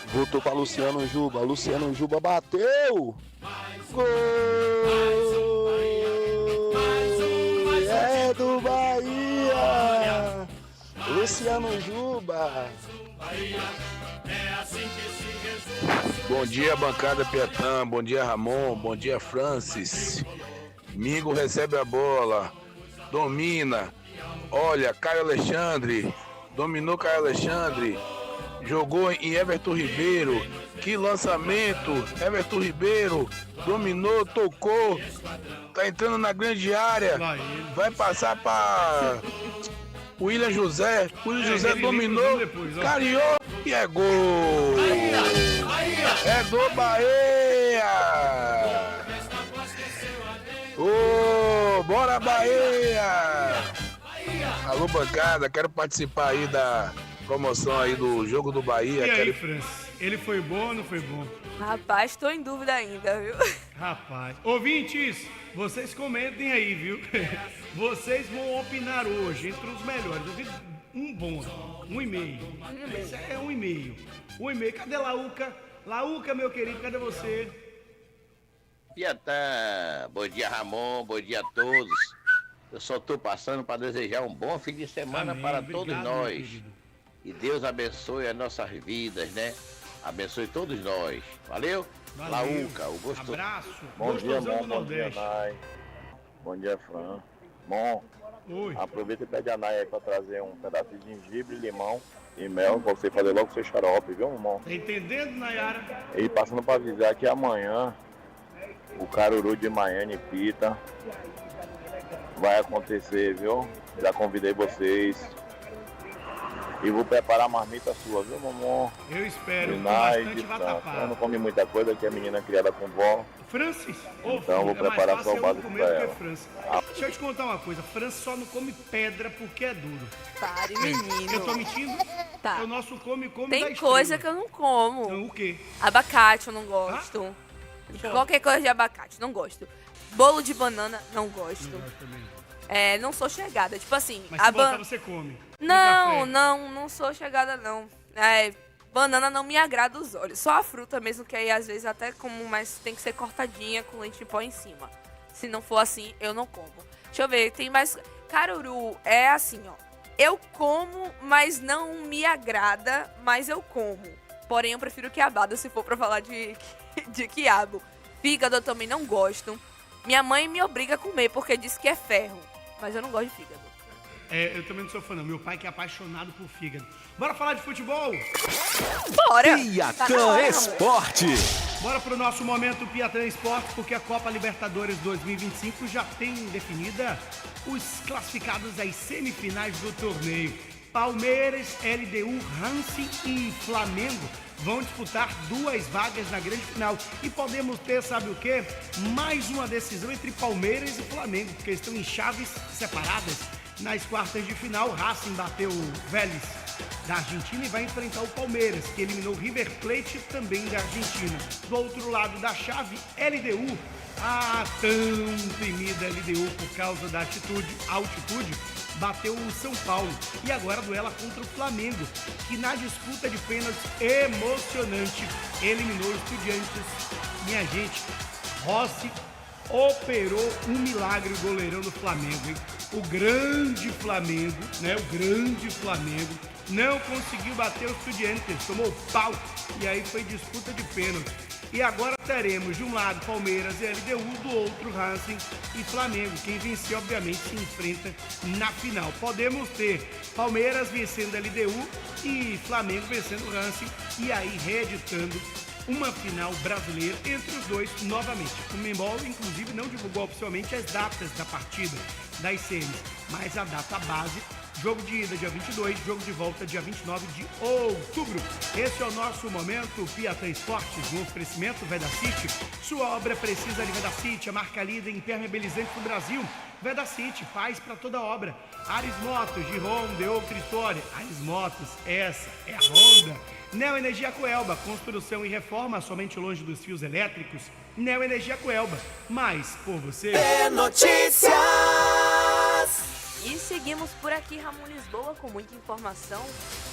Voltou pra Luciano Juba. Luciano Juba bateu. Gol! É do Bahia! Luciano Juba. Bom dia, bancada Piatã. Bom dia, Ramon. Bom dia, Francis. Mingo recebe a bola. Domina. Olha, Caio Alexandre. Dominou Caio Alexandre. Jogou em Everton Ribeiro. Que lançamento. Everton Ribeiro. Dominou, tocou. Tá entrando na grande área. Vai passar para William José. William José dominou, cariou e é gol. É do Bahia. Bora Bahia. Alô, bancada, quero participar aí da promoção aí do jogo do Bahia. E aí, Francis, ele foi bom ou não foi bom? Rapaz, tô em dúvida ainda, viu? Rapaz, ouvintes, vocês comentem aí, viu? Vocês vão opinar hoje entre os melhores. Eu vi um bom, 1,5. Esse é 1,5. 1,5. Cadê Laúca? Laúca, meu querido, cadê você? Piatã, bom dia, Ramon, bom dia a todos. Eu só tô passando para desejar um bom fim de semana. Amém, para todos nós. E Deus abençoe as nossas vidas, né? Abençoe todos nós. Valeu? Laúca, o gostoso. Abraço. Bom dia, Mon. Bom dia, Nai. Bom dia, Fran. Mon, aproveita e pede a Nai aí pra trazer um pedaço de gengibre, limão e mel pra você fazer logo o seu xarope, viu, Mon? Tá entendendo, Nayara? E passando pra avisar que amanhã o Caruru de Miami Pita vai acontecer, viu? Já convidei vocês. E vou preparar a marmita sua, viu, mamãe? Eu espero, com Sinais bastante de vatapá. Eu não comi muita coisa, que a menina é criada com vó. Francis, Então vou preparar só o básico pra ela. Deixa eu te contar uma coisa, Francis só não come pedra porque é duro. Pare, menino. Eu tô mentindo? Tá. O nosso come da Tem estrela. coisa que eu não como. Não, o quê? Abacate eu não gosto. Qualquer coisa de abacate, não gosto. Bolo de banana, não gosto. Não sou chegada. Tipo assim, Mas se botar, você come. Não sou chegada, não. Banana não me agrada os olhos. Só a fruta mesmo, que aí às vezes até como, mas tem que ser cortadinha com leite em pó em cima. Se não for assim, eu não como. Deixa eu ver, tem mais... Caruru é assim, ó. Eu como, mas não me agrada, mas eu como. Porém, eu prefiro quiabada se for pra falar de quiabo. Fígado eu também não gosto. Minha mãe me obriga a comer porque diz que é ferro. Mas eu não gosto de fígado. Eu também não sou fã, não. Meu pai que é apaixonado por fígado. Bora falar de futebol? Bora! Piatã Esporte. Bora pro nosso momento Piatã Esporte, porque a Copa Libertadores 2025 já tem definida os classificados às semifinais do torneio. Palmeiras, LDU, Racing e Flamengo vão disputar 2 vagas na grande final. E podemos ter, sabe o quê? Mais uma decisão entre Palmeiras e Flamengo, porque estão em chaves separadas. Nas quartas de final, Racing bateu o Vélez da Argentina e vai enfrentar o Palmeiras, que eliminou o River Plate também da Argentina. Do outro lado da chave, LDU, a tão temida LDU por causa da altitude, bateu o São Paulo e agora duela contra o Flamengo, que na disputa de pênaltis emocionante eliminou o Estudiantes. Minha gente, Rossi operou um milagre, o goleirão do Flamengo, hein? O grande Flamengo, né? O grande Flamengo não conseguiu bater o Estudiantes, tomou pau e aí foi disputa de pênalti. E agora teremos de um lado Palmeiras e LDU, do outro Racing e Flamengo. Quem vencer, obviamente, se enfrenta na final. Podemos ter Palmeiras vencendo a LDU e Flamengo vencendo o Racing e aí reeditando uma final brasileira entre os dois novamente. O Membol, inclusive, não divulgou oficialmente as datas da partida das semis, mas a data base, jogo de ida dia 22, jogo de volta dia 29 de outubro. Esse é o nosso momento Piatã Esportes, no oferecimento Vedacity. Sua obra precisa de Vedacity, a marca líder em impermeabilizante do Brasil. Vedacity, paz para toda obra. Ares Motos, de Honda, outra história. Ares Motos, essa é a Honda. Neo Energia Coelba, construção e reforma somente longe dos fios elétricos. Neo Energia Coelba, mais por você. É notícias! E seguimos por aqui, Ramon Lisboa, com muita informação.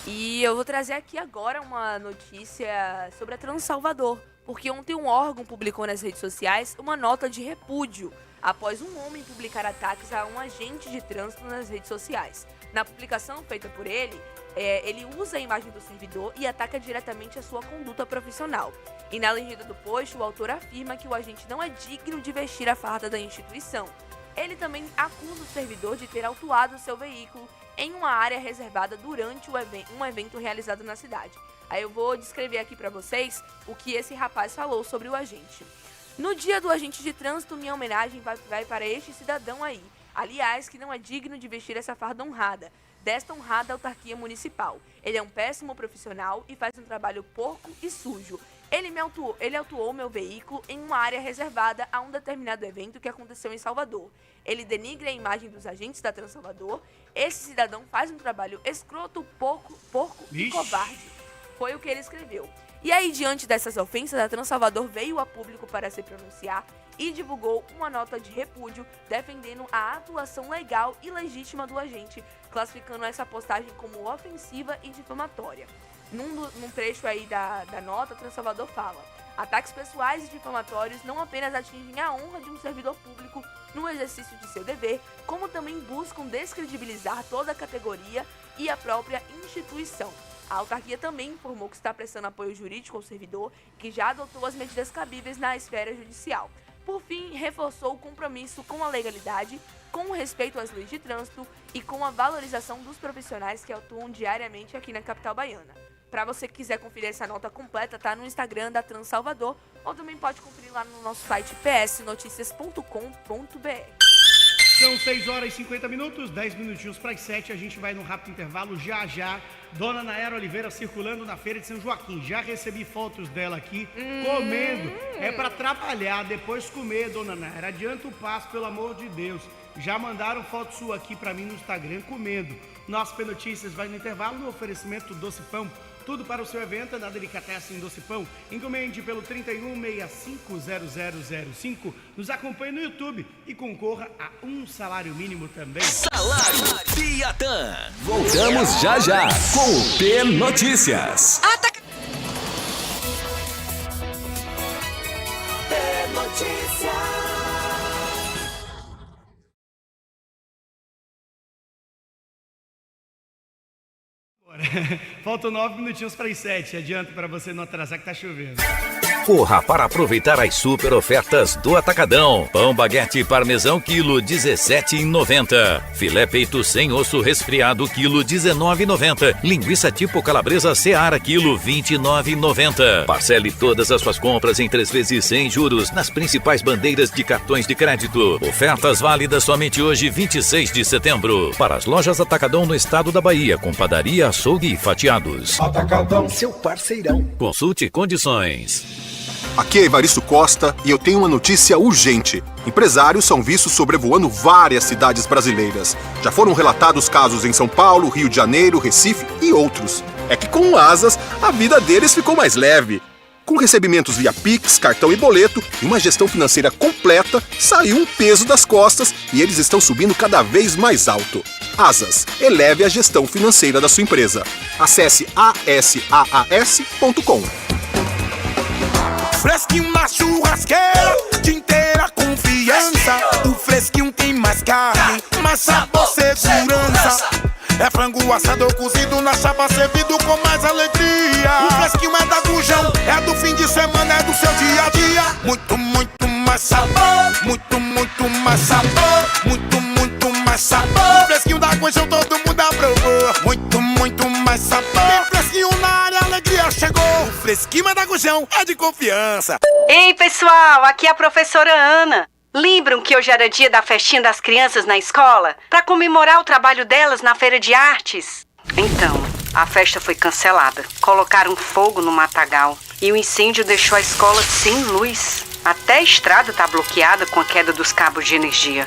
E eu vou trazer aqui agora uma notícia sobre a Transalvador, porque ontem um órgão publicou nas redes sociais uma nota de repúdio após um homem publicar ataques a um agente de trânsito nas redes sociais. Na publicação feita por ele, ele usa a imagem do servidor e ataca diretamente a sua conduta profissional. E na legenda do post, o autor afirma que o agente não é digno de vestir a farda da instituição. Ele também acusa o servidor de ter autuado seu veículo em uma área reservada durante um evento realizado na cidade. Aí eu vou descrever aqui para vocês o que esse rapaz falou sobre o agente. No dia do agente de trânsito, minha homenagem vai para este cidadão aí. Aliás, que não é digno de vestir essa farda honrada, desta honrada autarquia municipal. Ele é um péssimo profissional e faz um trabalho porco e sujo. Ele autuou meu veículo em uma área reservada a um determinado evento que aconteceu em Salvador. Ele denigra a imagem dos agentes da Transalvador. Esse cidadão faz um trabalho escroto, porco e covarde. Foi o que ele escreveu. E aí, diante dessas ofensas, a Transalvador veio a público para se pronunciar e divulgou uma nota de repúdio defendendo a atuação legal e legítima do agente, classificando essa postagem como ofensiva e difamatória. Num trecho aí da nota, a Transalvador fala: ataques pessoais e difamatórios não apenas atingem a honra de um servidor público no exercício de seu dever, como também buscam descredibilizar toda a categoria e a própria instituição. A autarquia também informou que está prestando apoio jurídico ao servidor, que já adotou as medidas cabíveis na esfera judicial. Por fim, reforçou o compromisso com a legalidade, com o respeito às leis de trânsito e com a valorização dos profissionais que atuam diariamente aqui na capital baiana. Para você que quiser conferir essa nota completa, tá no Instagram da Transalvador, ou também pode conferir lá no nosso site psnoticias.com.br. São 6 horas e 50 minutos, 10 minutinhos para as 7, a gente vai num rápido intervalo já. Dona Nayara Oliveira circulando na feira de São Joaquim. Já recebi fotos dela aqui comendo. É para trabalhar, depois comer, Dona Nayara. Adianta o passo, pelo amor de Deus. Já mandaram foto sua aqui para mim no Instagram comendo. Nosso P Notícias vai no intervalo no oferecimento Doce Pão. Tudo para o seu evento, na Delicatessen Doce Pão. Encomende pelo 31650005. Nos acompanhe no YouTube e concorra a um salário mínimo também. Salário Piatã. Voltamos já com o P Notícias. P Notícias. Faltam 9 minutinhos para as 7. Adianta para você não atrasar que tá chovendo. Corra para aproveitar as super ofertas do Atacadão. Pão baguete parmesão quilo R$17,90. Filé peito sem osso resfriado quilo R$19,90. Linguiça tipo calabresa Seara quilo R$29,90. Parcele todas as suas compras em 3 vezes sem juros nas principais bandeiras de cartões de crédito. Ofertas válidas somente hoje, 26 de setembro. Para as lojas Atacadão no estado da Bahia, com padaria, açougue e fatiados. Atacadão, seu parceirão. Consulte condições. Aqui é Evaristo Costa e eu tenho uma notícia urgente. Empresários são vistos sobrevoando várias cidades brasileiras. Já foram relatados casos em São Paulo, Rio de Janeiro, Recife e outros. É que com asas, a vida deles ficou mais leve. Com recebimentos via Pix, cartão e boleto e uma gestão financeira completa, saiu um peso das costas e eles estão subindo cada vez mais alto. Asas, eleve a gestão financeira da sua empresa. Acesse asaas.com. Fresquinho na churrasqueira, de inteira confiança. O fresquinho tem mais carne, mais sabor, segurança. É frango assado ou cozido na chapa, servido com mais alegria. O fresquinho é da Gujão, é do fim de semana, é do seu dia a dia. Muito, muito mais sabor, muito, muito mais sabor, muito, muito mais sabor. O fresquinho da Gujão todo mundo aprovou. Muito, muito mais sabor. Tem fresquinho na área, a alegria chegou. O fresquinho é da Gujão, é de confiança. Ei, pessoal, aqui é a professora Ana. Lembram que hoje era dia da festinha das crianças na escola? Para comemorar o trabalho delas na feira de artes? Então, a festa foi cancelada. Colocaram fogo no matagal e o incêndio deixou a escola sem luz. Até a estrada está bloqueada com a queda dos cabos de energia.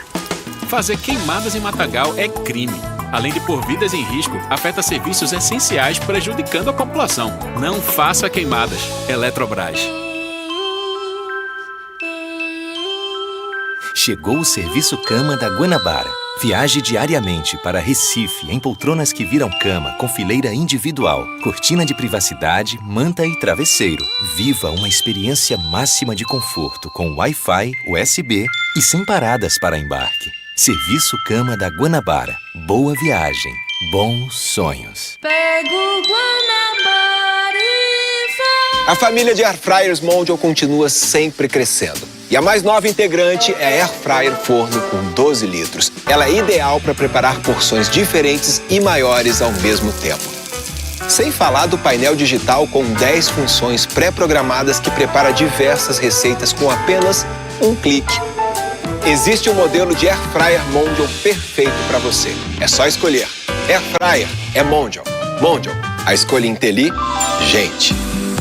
Fazer queimadas em matagal é crime. Além de pôr vidas em risco, afeta serviços essenciais, prejudicando a população. Não faça queimadas. Eletrobras. Chegou o serviço cama da Guanabara. Viaje diariamente para Recife em poltronas que viram cama com fileira individual, cortina de privacidade, manta e travesseiro. Viva uma experiência máxima de conforto com Wi-Fi, USB e sem paradas para embarque. Serviço cama da Guanabara. Boa viagem, bons sonhos. Pego Guanabara e vai. A família de Airfryers Mondial continua sempre crescendo. E a mais nova integrante é a Airfryer Forno com 12 litros. Ela é ideal para preparar porções diferentes e maiores ao mesmo tempo. Sem falar do painel digital com 10 funções pré-programadas que prepara diversas receitas com apenas um clique. Existe um modelo de Airfryer Mondial perfeito para você. É só escolher. Airfryer é Mondial. Mondial, a escolha inteligente.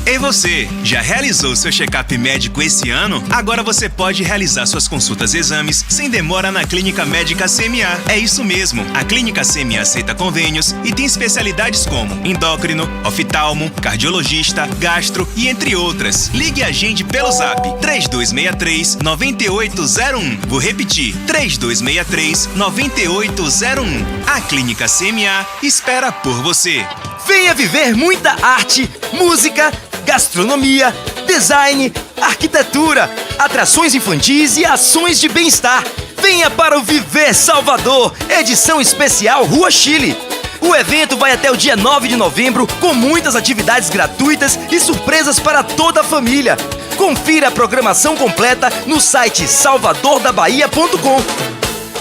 E você, já realizou seu check-up médico esse ano? Agora você pode realizar suas consultas e exames sem demora na Clínica Médica CMA. É isso mesmo, a Clínica CMA aceita convênios e tem especialidades como endócrino, oftalmo, cardiologista, gastro e entre outras. Ligue e agende pelo zap 3263-9801. Vou repetir, 3263-9801. A Clínica CMA espera por você. Venha viver muita arte, música, gastronomia, design, arquitetura, atrações infantis e ações de bem-estar. Venha para o Viver Salvador, edição especial Rua Chile. O evento vai até o dia 9 de novembro, com muitas atividades gratuitas e surpresas para toda a família. Confira a programação completa no site salvadordabahia.com.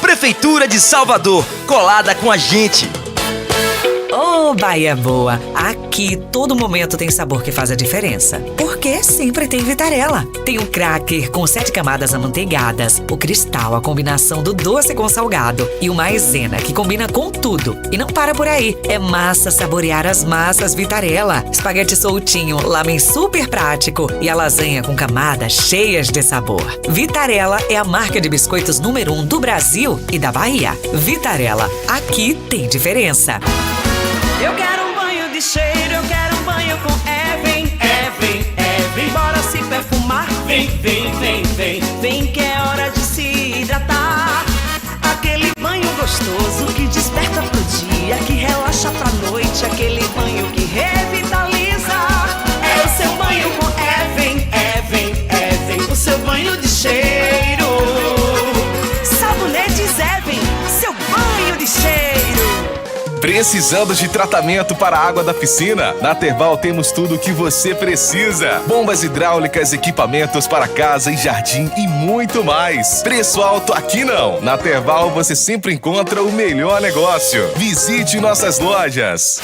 Prefeitura de Salvador, colada com a gente. Ô, Bahia Boa, aqui Aqui, todo momento tem sabor que faz a diferença. Porque sempre tem Vitarella. Tem o cracker com 7 camadas amanteigadas, o cristal, a combinação do doce com salgado e o maisena, que combina com tudo. E não para por aí. É massa saborear as massas Vitarella. Espaguete soltinho, lamen super prático e a lasanha com camadas cheias de sabor. Vitarella é a marca de biscoitos número 1 do Brasil e da Bahia. Vitarella. Aqui tem diferença. Eu quero um banho de cheiro, eu quero um banho com Even. Bora se perfumar. Vem, que é hora de se hidratar. Aquele banho gostoso que desperta pro dia, que relaxa pra noite. Aquele banho que revitaliza. É o seu banho com Even. O seu banho de cheiro. Sabonetes Even, seu banho de cheiro. Precisando de tratamento para a água da piscina? Na Terval temos tudo o que você precisa. Bombas hidráulicas, equipamentos para casa e jardim e muito mais. Preço alto aqui não. Na Terval você sempre encontra o melhor negócio. Visite nossas lojas.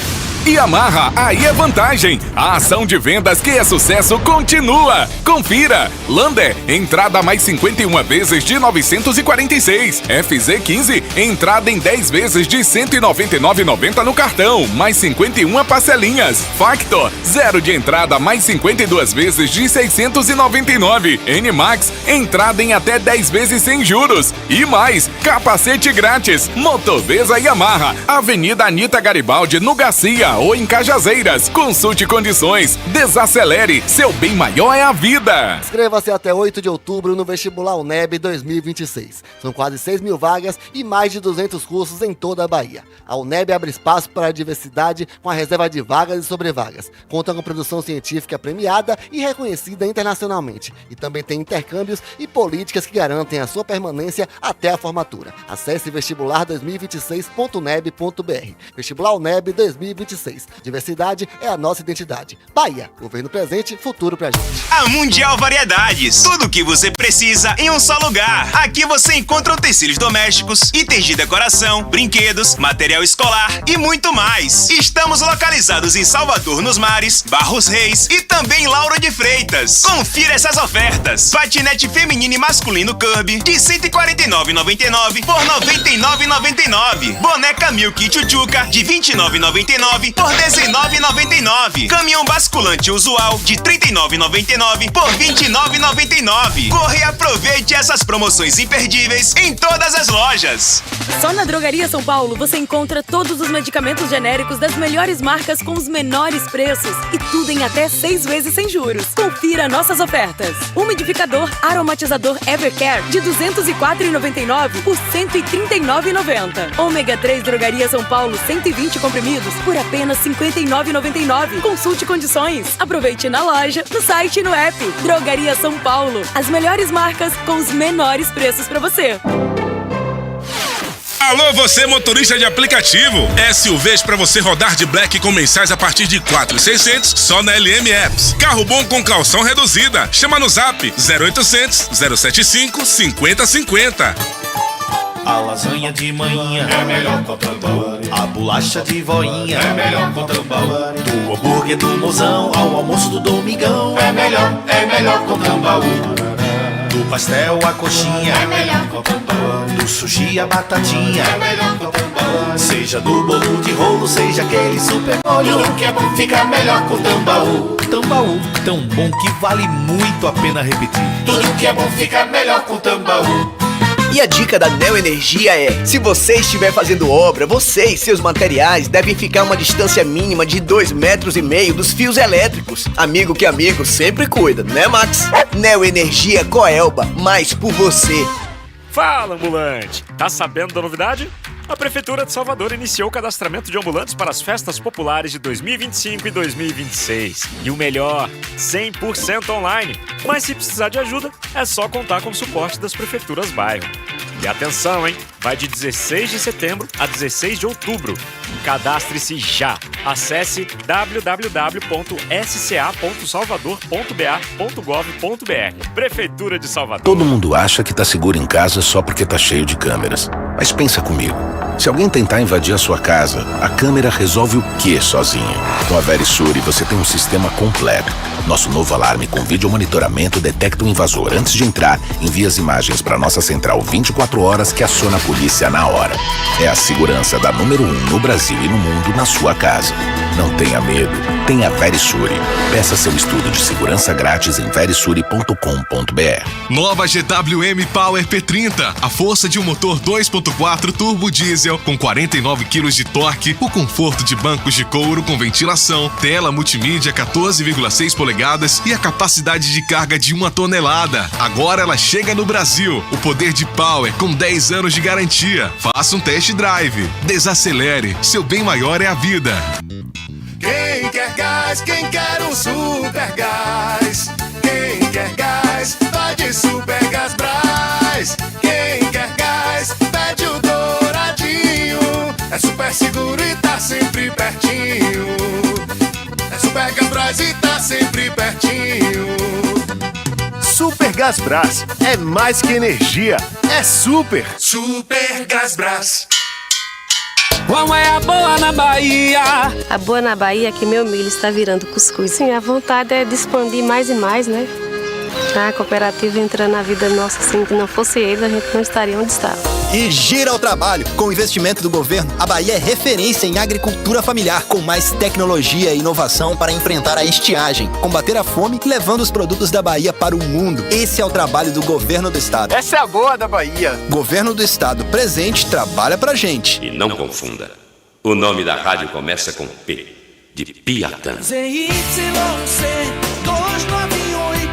Yamaha, aí é vantagem. A ação de vendas que é sucesso continua. Confira. Lander, entrada mais 51 vezes de 946. FZ15, entrada em 10 vezes de 199,90 no cartão, mais 51 parcelinhas. Factor, 0 de entrada mais 52 vezes de 699. NMAX, entrada em até 10 vezes sem juros. E mais, capacete grátis. Motoveza Yamaha, Avenida Anita Garibaldi, no Garcia ou em Cajazeiras. Consulte condições. Desacelere. Seu bem maior é a vida. Inscreva-se até 8 de outubro no Vestibular UNEB 2026. São quase 6 mil vagas e mais de 200 cursos em toda a Bahia. A UNEB abre espaço para a diversidade com a reserva de vagas e sobrevagas. Conta com produção científica premiada e reconhecida internacionalmente. E também tem intercâmbios e políticas que garantem a sua permanência até a formatura. Acesse vestibular2026.uneb.br. Vestibular UNEB 2026. Diversidade é a nossa identidade. Bahia, governo presente, futuro pra gente. A Mundial Variedades. Tudo o que você precisa em um só lugar. Aqui você encontra utensílios domésticos, itens de decoração, brinquedos, material escolar e muito mais. Estamos localizados em Salvador nos Mares, Barros Reis e também Lauro de Freitas. Confira essas ofertas. Patinete feminino e masculino Kirby de R$ 149,99 por R$ 99,99. Boneca Milk Tchutchuca de R$ 29,99 por R$ 19,99. Caminhão basculante usual de R$ 39,99 por R$ 29,99. Corre e aproveite essas promoções imperdíveis em todas as lojas. Só na Drogaria São Paulo você encontra todos os medicamentos genéricos das melhores marcas com os menores preços e tudo em até 6 vezes sem juros. Confira nossas ofertas. Umidificador aromatizador Evercare de R$ 204,99 por R$ 139,90. Ômega 3 Drogaria São Paulo 120 comprimidos por apenas R$ 59,99. Consulte condições. Aproveite na loja, no site e no app. Drogaria São Paulo. As melhores marcas com os menores preços para você. Alô, você motorista de aplicativo. SUVs para você rodar de Black com mensais a partir de 4.600 só na LM Apps. Carro bom com calção reduzida. Chama no Zap 0800 075 5050. A lasanha de manhã é melhor com Tambaú. A bolacha de voinha é melhor com Tambaú. Do hambúrguer do mozão ao almoço do domingão é melhor com Tambaú. Do pastel a coxinha é melhor com Tambaú. Do sushi a batatinha é melhor com Tambaú. Seja do bolo de rolo, seja aquele super molho, tudo que é bom fica melhor com Tambaú. Tambaú, tão bom que vale muito a pena repetir. Tudo que é bom fica melhor com Tambaú. E a dica da Neo Energia é: se você estiver fazendo obra, você e seus materiais devem ficar a uma distância mínima de 2,5 metros dos fios elétricos. Amigo que amigo sempre cuida, né, Max? Neo Energia Coelba, mais por você. Fala, ambulante! Tá sabendo da novidade? A Prefeitura de Salvador iniciou o cadastramento de ambulantes para as festas populares de 2025 e 2026. E o melhor, 100% online. Mas se precisar de ajuda, é só contar com o suporte das prefeituras bairro. E atenção, hein? Vai de 16 de setembro a 16 de outubro. Cadastre-se já. Acesse www.sca.salvador.ba.gov.br. Prefeitura de Salvador. Todo mundo acha que tá seguro em casa só porque tá cheio de câmeras. Mas pensa comigo. Se alguém tentar invadir a sua casa, a câmera resolve o quê sozinha? Com a Verisure você tem um sistema completo. Nosso novo alarme com vídeo monitoramento detecta o invasor antes de entrar, envia as imagens para nossa central 24 horas que aciona a polícia na hora. É a segurança da número 1 no Brasil e no mundo na sua casa. Não tenha medo, tenha Verisure. Peça seu estudo de segurança grátis em verisure.com.br. Nova GWM Power P30, a força de um motor 2.4 turbo diesel com 49 kg de torque, o conforto de bancos de couro com ventilação, tela multimídia 14,6 polegadas e a capacidade de carga de 1 tonelada. Agora ela chega no Brasil. O poder de Power com 10 anos de garantia. Faça um test drive. Desacelere. Seu bem maior é a vida. Quem quer gás, quem quer um super gás? Quem quer gás, vai de Super Gás Brás. Quem quer gás, pede o douradinho. É super seguro e tá sempre pertinho. É Super Gás Brás e tá sempre pertinho. Super Gás Brás é mais que energia, é super. Super Gás Brás. Qual é a boa na Bahia? A boa na Bahia é que meu milho está virando cuscuz. Sim, a vontade é de expandir mais e mais, né? A cooperativa entrando na vida nossa, assim, que não fosse eles, a gente não estaria onde está. E gira ao trabalho. Com o investimento do governo, a Bahia é referência em agricultura familiar, com mais tecnologia e inovação para enfrentar a estiagem, combater a fome e levando os produtos da Bahia para o mundo. Esse é o trabalho do governo do estado. Essa é a boa da Bahia. Governo do estado presente, trabalha pra gente. E não confunda, o nome da rádio começa com P, de Piatã. ZYC 298,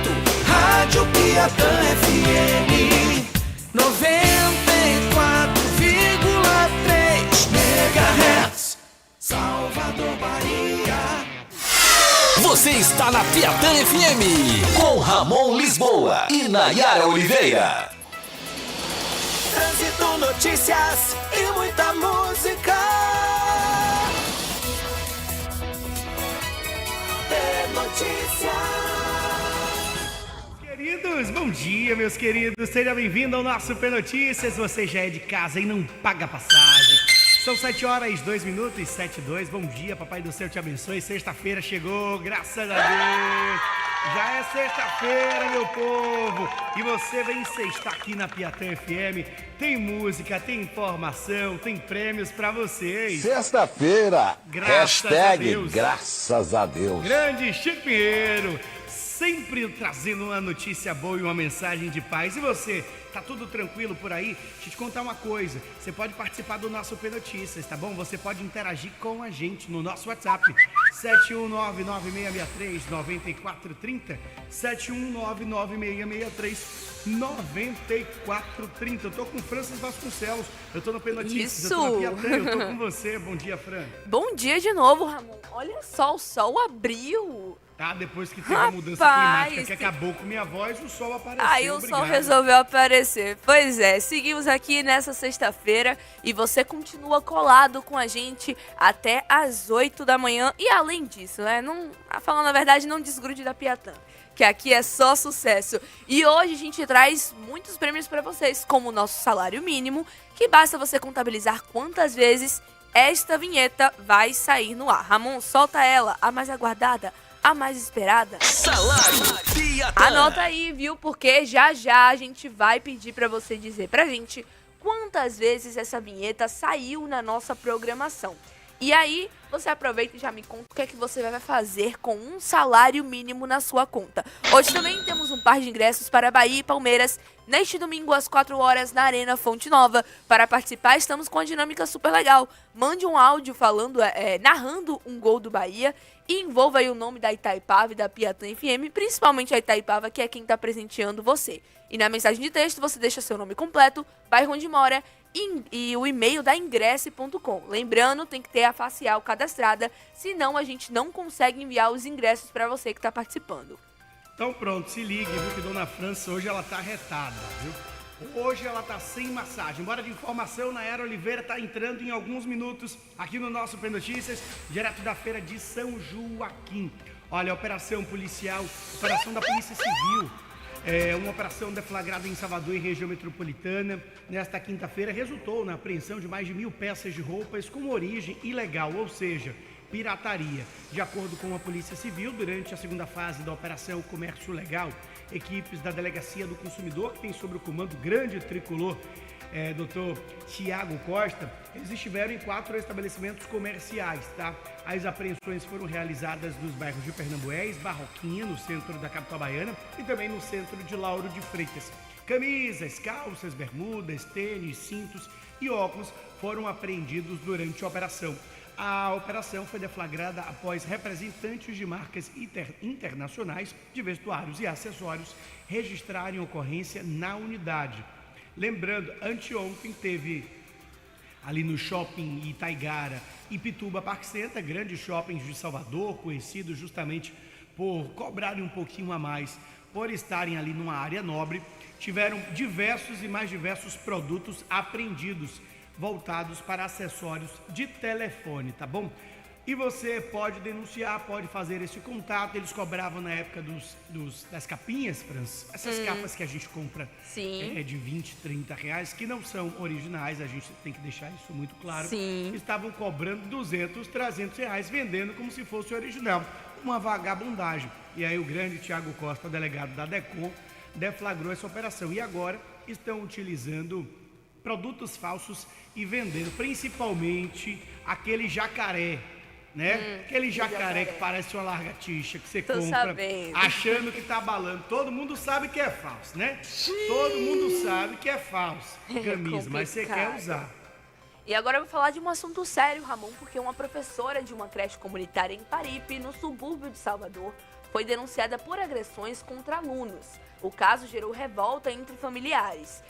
Rádio Piatã FM 94,3 MHz, Salvador, Bahia. Você está na Piatã FM com Ramon Lisboa e Nayara Oliveira. Trânsito, notícias e muita música. Notícias. Queridos, bom dia, meus queridos. Seja bem-vindo ao nosso P-Notícias. Você já é de casa e não paga passagem. São 7 horas, 2 minutos e 7:02. Bom dia, Papai do Céu te abençoe. Sexta-feira chegou, graças a Deus. Já é sexta-feira, meu povo. E você vem sextar aqui na Piatã FM. Tem música, tem informação, tem prêmios pra vocês. Sexta-feira. Graças a Deus. Graças a Deus. Grande Chico Pinheiro. Sempre trazendo uma notícia boa e uma mensagem de paz. E você, tá tudo tranquilo por aí? Deixa eu te contar uma coisa. Você pode participar do nosso P-Notícias, tá bom? Você pode interagir com a gente no nosso WhatsApp. 71996639430. 71996639430. Eu tô com Francis Vasconcelos. Eu tô no P-Notícias. Eu tô na Piatã. Eu tô com você. Bom dia, Fran. Bom dia de novo, Ramon. Olha só, o sol abriu. Tá, depois que teve a mudança climática que acabou com minha voz, o sol apareceu. Aí o sol resolveu aparecer. Pois é, seguimos aqui nessa sexta-feira e você continua colado com a gente até às 8 da manhã. E além disso, né, falando a verdade, não desgrude da Piatã, que aqui é só sucesso. E hoje a gente traz muitos prêmios para vocês, como o nosso salário mínimo, que basta você contabilizar quantas vezes esta vinheta vai sair no ar. Ramon, solta ela, a mais aguardada, a mais esperada. Salário Piatã. Anota aí, viu? Porque já a gente vai pedir pra você dizer pra gente quantas vezes essa vinheta saiu na nossa programação. E aí, você aproveita e já me conta o que é que você vai fazer com um salário mínimo na sua conta. Hoje também temos um par de ingressos para Bahia e Palmeiras, neste domingo às 4 horas na Arena Fonte Nova. Para participar, estamos com uma dinâmica super legal. Mande um áudio falando, narrando um gol do Bahia e envolva aí o nome da Itaipava e da Piatã FM, principalmente a Itaipava, que é quem está presenteando você. E na mensagem de texto, você deixa seu nome completo, bairro onde mora e o e-mail da ingresse.com. Lembrando, tem que ter a facial cadastrada, senão a gente não consegue enviar os ingressos para você que está participando. Então pronto, se ligue, viu, que Dona França hoje ela tá retada, viu? Hoje ela tá sem massagem. Bora de informação, Nayara Oliveira tá entrando em alguns minutos aqui no nosso P-Notícias, direto da feira de São Joaquim. Olha, operação policial, operação da Polícia Civil. Uma operação deflagrada em Salvador e região metropolitana nesta quinta-feira resultou na apreensão de mais de 1.000 peças de roupas com origem ilegal, ou seja, pirataria. De acordo com a Polícia Civil, durante a segunda fase da Operação Comércio Legal, equipes da Delegacia do Consumidor, que tem sob o comando grande tricolor, Dr. Tiago Costa, eles estiveram em 4 estabelecimentos comerciais, tá? As apreensões foram realizadas nos bairros de Pernambués, Barroquinha, no centro da capital baiana, e também no centro de Lauro de Freitas. Camisas, calças, bermudas, tênis, cintos e óculos foram apreendidos durante a operação. A operação foi deflagrada após representantes de marcas internacionais de vestuários e acessórios registrarem ocorrência na unidade. Lembrando, anteontem teve ali no shopping Itaigara e Pituba Park Center, grandes shoppings de Salvador, conhecidos justamente por cobrarem um pouquinho a mais, por estarem ali numa área nobre, tiveram diversos e mais diversos produtos apreendidos, voltados para acessórios de telefone, tá bom? E você pode denunciar, pode fazer esse contato. Eles cobravam na época das capinhas, Franz, essas capas que a gente compra de 20, 30 reais, que não são originais, a gente tem que deixar isso muito claro. Sim. Estavam cobrando 200, 300 reais, vendendo como se fosse original. Uma vagabundagem. E aí o grande Tiago Costa, delegado da DECOM, deflagrou essa operação. E agora estão utilizando produtos falsos e vendendo, principalmente aquele jacaré, né? Aquele jacaré que parece uma largatixa que você compra achando que tá abalando. Todo mundo sabe que é falso, né? Todo mundo sabe que é falso. Camisa, mas você quer usar. E agora eu vou falar de um assunto sério, Ramon, porque uma professora de uma creche comunitária em Paripe, no subúrbio de Salvador, foi denunciada por agressões contra alunos. O caso gerou revolta entre familiares.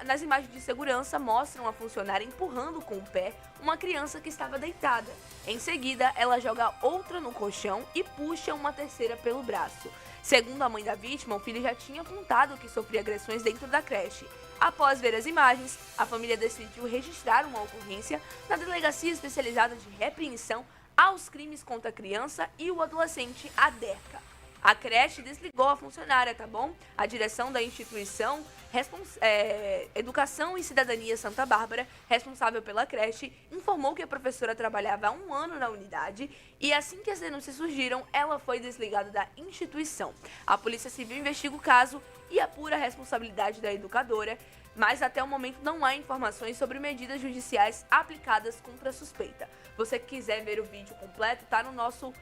Nas imagens de segurança mostram a funcionária empurrando com o pé uma criança que estava deitada. Em seguida, ela joga outra no colchão e puxa uma terceira pelo braço. Segundo a mãe da vítima, o filho já tinha contado que sofria agressões dentro da creche. Após ver as imagens, a família decidiu registrar uma ocorrência na Delegacia Especializada de Repreensão aos Crimes contra a Criança e o Adolescente, a DERCA. A creche desligou a funcionária, tá bom? A direção da instituição Educação e Cidadania Santa Bárbara, responsável pela creche, informou que a professora trabalhava há 1 ano na unidade e assim que as denúncias surgiram, ela foi desligada da instituição. A Polícia Civil investiga o caso e apura a responsabilidade da educadora, mas até o momento não há informações sobre medidas judiciais aplicadas contra a suspeita. Você que quiser ver o vídeo completo, tá no nosso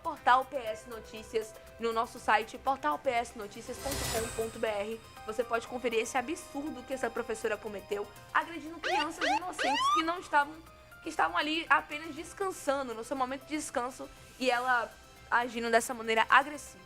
@Portal PS Notícias, no nosso site portalpsnoticias.com.br. Você pode conferir esse absurdo que essa professora cometeu, agredindo crianças inocentes que estavam ali apenas descansando, no seu momento de descanso, e ela agindo dessa maneira agressiva.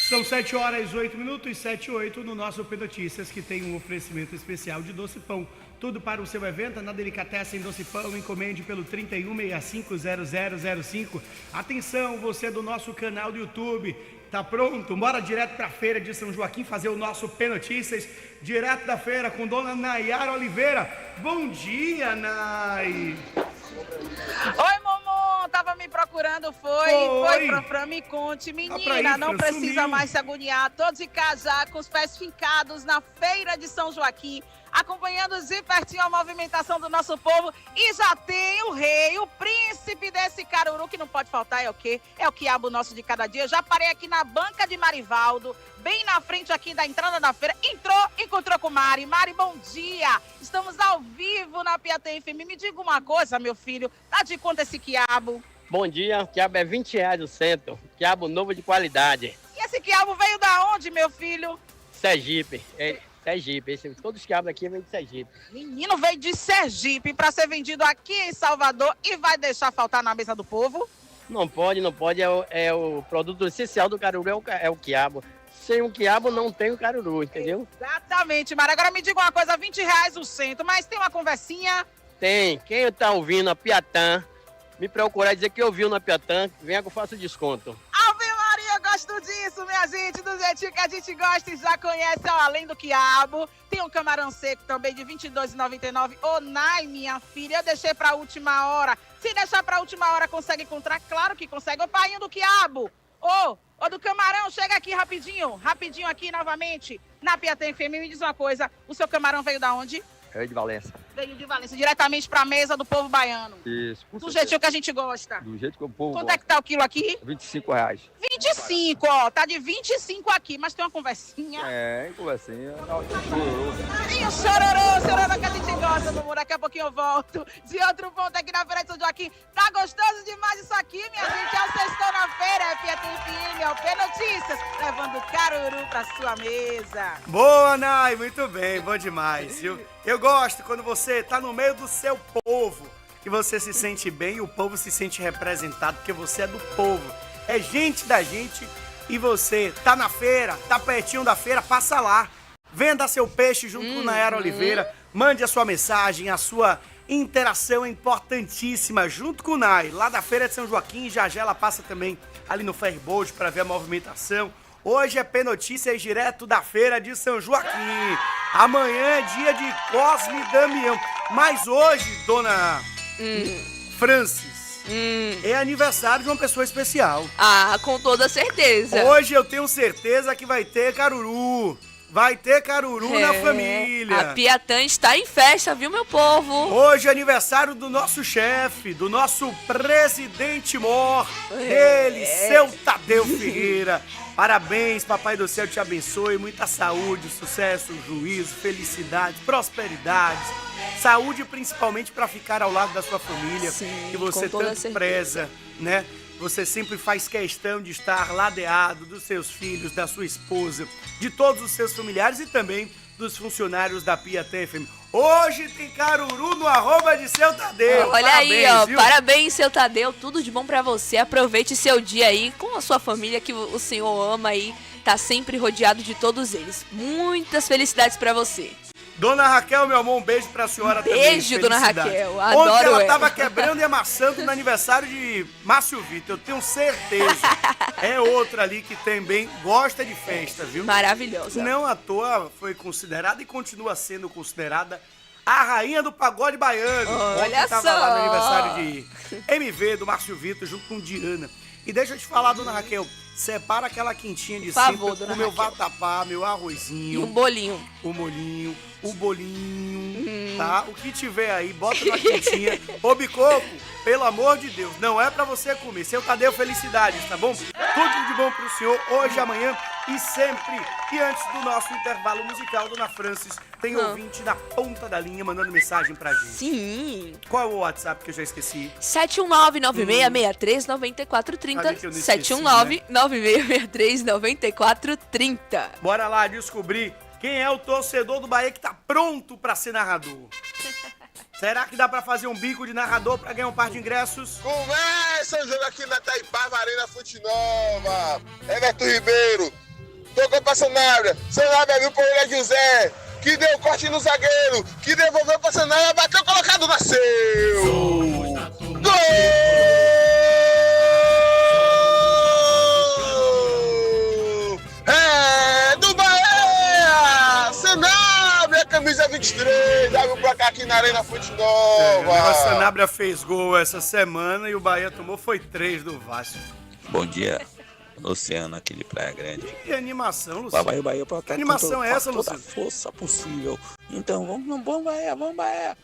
São 7h08, 7h08, no nosso P Notícias, que tem um oferecimento especial de Doce Pão. Tudo para o seu evento, na Delicatessen Doce Pão, encomende pelo 31650005. Atenção, você do nosso canal do YouTube, tá pronto? Bora direto para a feira de São Joaquim fazer o nosso P Notícias, direto da feira com dona Nayara Oliveira. Bom dia, Nay! Oi, Momon, tava me procurando, foi, Fran, me conte, menina, não precisa mais se agoniar, todos de casa, com os pés fincados na feira de São Joaquim, acompanhando de pertinho a movimentação do nosso povo, e já tem o rei, o príncipe desse caruru, que não pode faltar, é o quê? É o quiabo nosso de cada dia. Eu já parei aqui na banca de Marivaldo, bem na frente aqui da entrada da feira, encontrou com Mari. Mari, bom dia! Estamos ao vivo na Piatã FM. Me diga uma coisa, meu filho, tá de conta esse quiabo? Bom dia, quiabo é R$20 o centro, quiabo novo de qualidade. E esse quiabo veio da onde, meu filho? Sergipe, Sergipe, todos os quiabos aqui vêm de Sergipe. Menino, veio de Sergipe para ser vendido aqui em Salvador e vai deixar faltar na mesa do povo? Não pode, é o produto essencial do caruru, é o quiabo. Sem o quiabo não tem o caruru, entendeu? Exatamente, Mara. Agora me diga uma coisa, R$20 o centro, mas tem uma conversinha? Tem, quem tá ouvindo a Piatã, me procurar e dizer que ouviu na Piatã, venha que eu faço desconto. Ave Maria, eu gosto disso, minha gente, do jeitinho que a gente gosta e já conhece, ó, além do quiabo. Tem um camarão seco também de R$22,99. Ô, Nai, minha filha, eu deixei pra última hora. Se deixar pra última hora, consegue encontrar? Claro que consegue. Ô, painho do quiabo. Ô, Ô, do camarão, chega aqui rapidinho aqui novamente, na Piatã FM. Me diz uma coisa, o seu camarão veio da onde? Veio de Valença. Veio de Valença, diretamente pra mesa do povo baiano. Isso. Do jeitinho que a gente gosta. Do jeito que o povo Quanto é que tá o quilo aqui? R$25. 25, ó. Tá de 25 aqui, mas tem uma conversinha. Conversinha. E o chororô que a gente gosta, Bubu. Daqui a pouquinho eu volto. De outro ponto aqui na Feira de São Joaquim. Tá gostoso demais isso aqui, minha gente. É o Sextou na Feira, é Piatã FM, é o P Notícias, levando caruru pra sua mesa. Boa, Nai, muito bem, bom demais, viu? Eu gosto quando você tá no meio do seu povo, que você se sente bem e o povo se sente representado, porque você é do povo, é gente da gente e você tá na feira, tá pertinho da feira, passa lá, venda seu peixe junto com Nayara Oliveira, mande a sua mensagem, a sua interação é importantíssima junto com o Nai, lá da Feira de São Joaquim, já ela passa também ali no Ferryboat para ver a movimentação. Hoje é P Notícias direto da Feira de São Joaquim. Amanhã é dia de Cosme e Damião. Mas hoje, dona Francis, é aniversário de uma pessoa especial. Ah, com toda certeza. Hoje eu tenho certeza que vai ter caruru. Vai ter caruru na família. A Piatã está em festa, viu, meu povo? Hoje é aniversário do nosso chefe, do nosso presidente mor, ele, seu Tadeu Ferreira. Parabéns, Papai do Céu te abençoe, muita saúde, sucesso, juízo, felicidade, prosperidade. Saúde principalmente para ficar ao lado da sua família, que você tanto preza, né? Você sempre faz questão de estar ladeado dos seus filhos, da sua esposa, de todos os seus familiares e também dos funcionários da Piatã FM. Hoje tem caruru no @ de seu Tadeu. Olha parabéns, aí, ó. Viu? Parabéns, seu Tadeu. Tudo de bom pra você. Aproveite seu dia aí com a sua família que o senhor ama aí. Tá sempre rodeado de todos eles. Muitas felicidades pra você. Dona Raquel, meu amor, um beijo pra senhora também. Beijo, dona Raquel. Adoro Ontem ela ela. tava quebrando e amassando no aniversário de Márcio Vitor. Eu tenho certeza. É outra ali que também gosta de festa, viu? Maravilhosa. Não à toa foi considerada e continua sendo considerada a rainha do pagode baiano. Olha Ontem tava só. lá no aniversário de MV do Márcio Vitor junto com Diana. E deixa eu te falar, dona Raquel, separa aquela quentinha de favor, sempre com meu vatapá, meu arrozinho. E um bolinho. O molhinho, o bolinho, tá? O que tiver aí, bota na quentinha. Ô, Bicoco, pelo amor de Deus, não é pra você comer. Seu Tadeu, felicidades, tá bom? Tudo de bom pro senhor, hoje, amanhã e sempre. E antes do nosso intervalo musical, dona Francis, tem ouvinte na ponta da linha mandando mensagem pra gente. Sim. Qual é o WhatsApp que eu já esqueci? 719-9663-9430. 719-9663-9430. Bora lá descobrir quem é o torcedor do Bahia que tá pronto pra ser narrador. Será que dá pra fazer um bico de narrador pra ganhar um par de ingressos? Começa o jogo aqui na Itaipava Arena Fonte Nova. Everton Ribeiro tocou pra Sanabria. Sanabria viu por Ilha José, que deu corte no zagueiro, que devolveu pra Sanabria, bateu colocado, nasceu! Gol! É do Bahia! Sanabria, camisa 23, abre o placar aqui na Arena Fonte Nova. A Sanabria fez gol essa semana e o Bahia tomou foi 3 do Vasco. Bom dia, Luciano, aqui de Praia Grande. Que animação, Luciano. Bahia pra Que animação é essa, toda Luciano? a força possível. Então, vamos Bahia, vamos Bahia.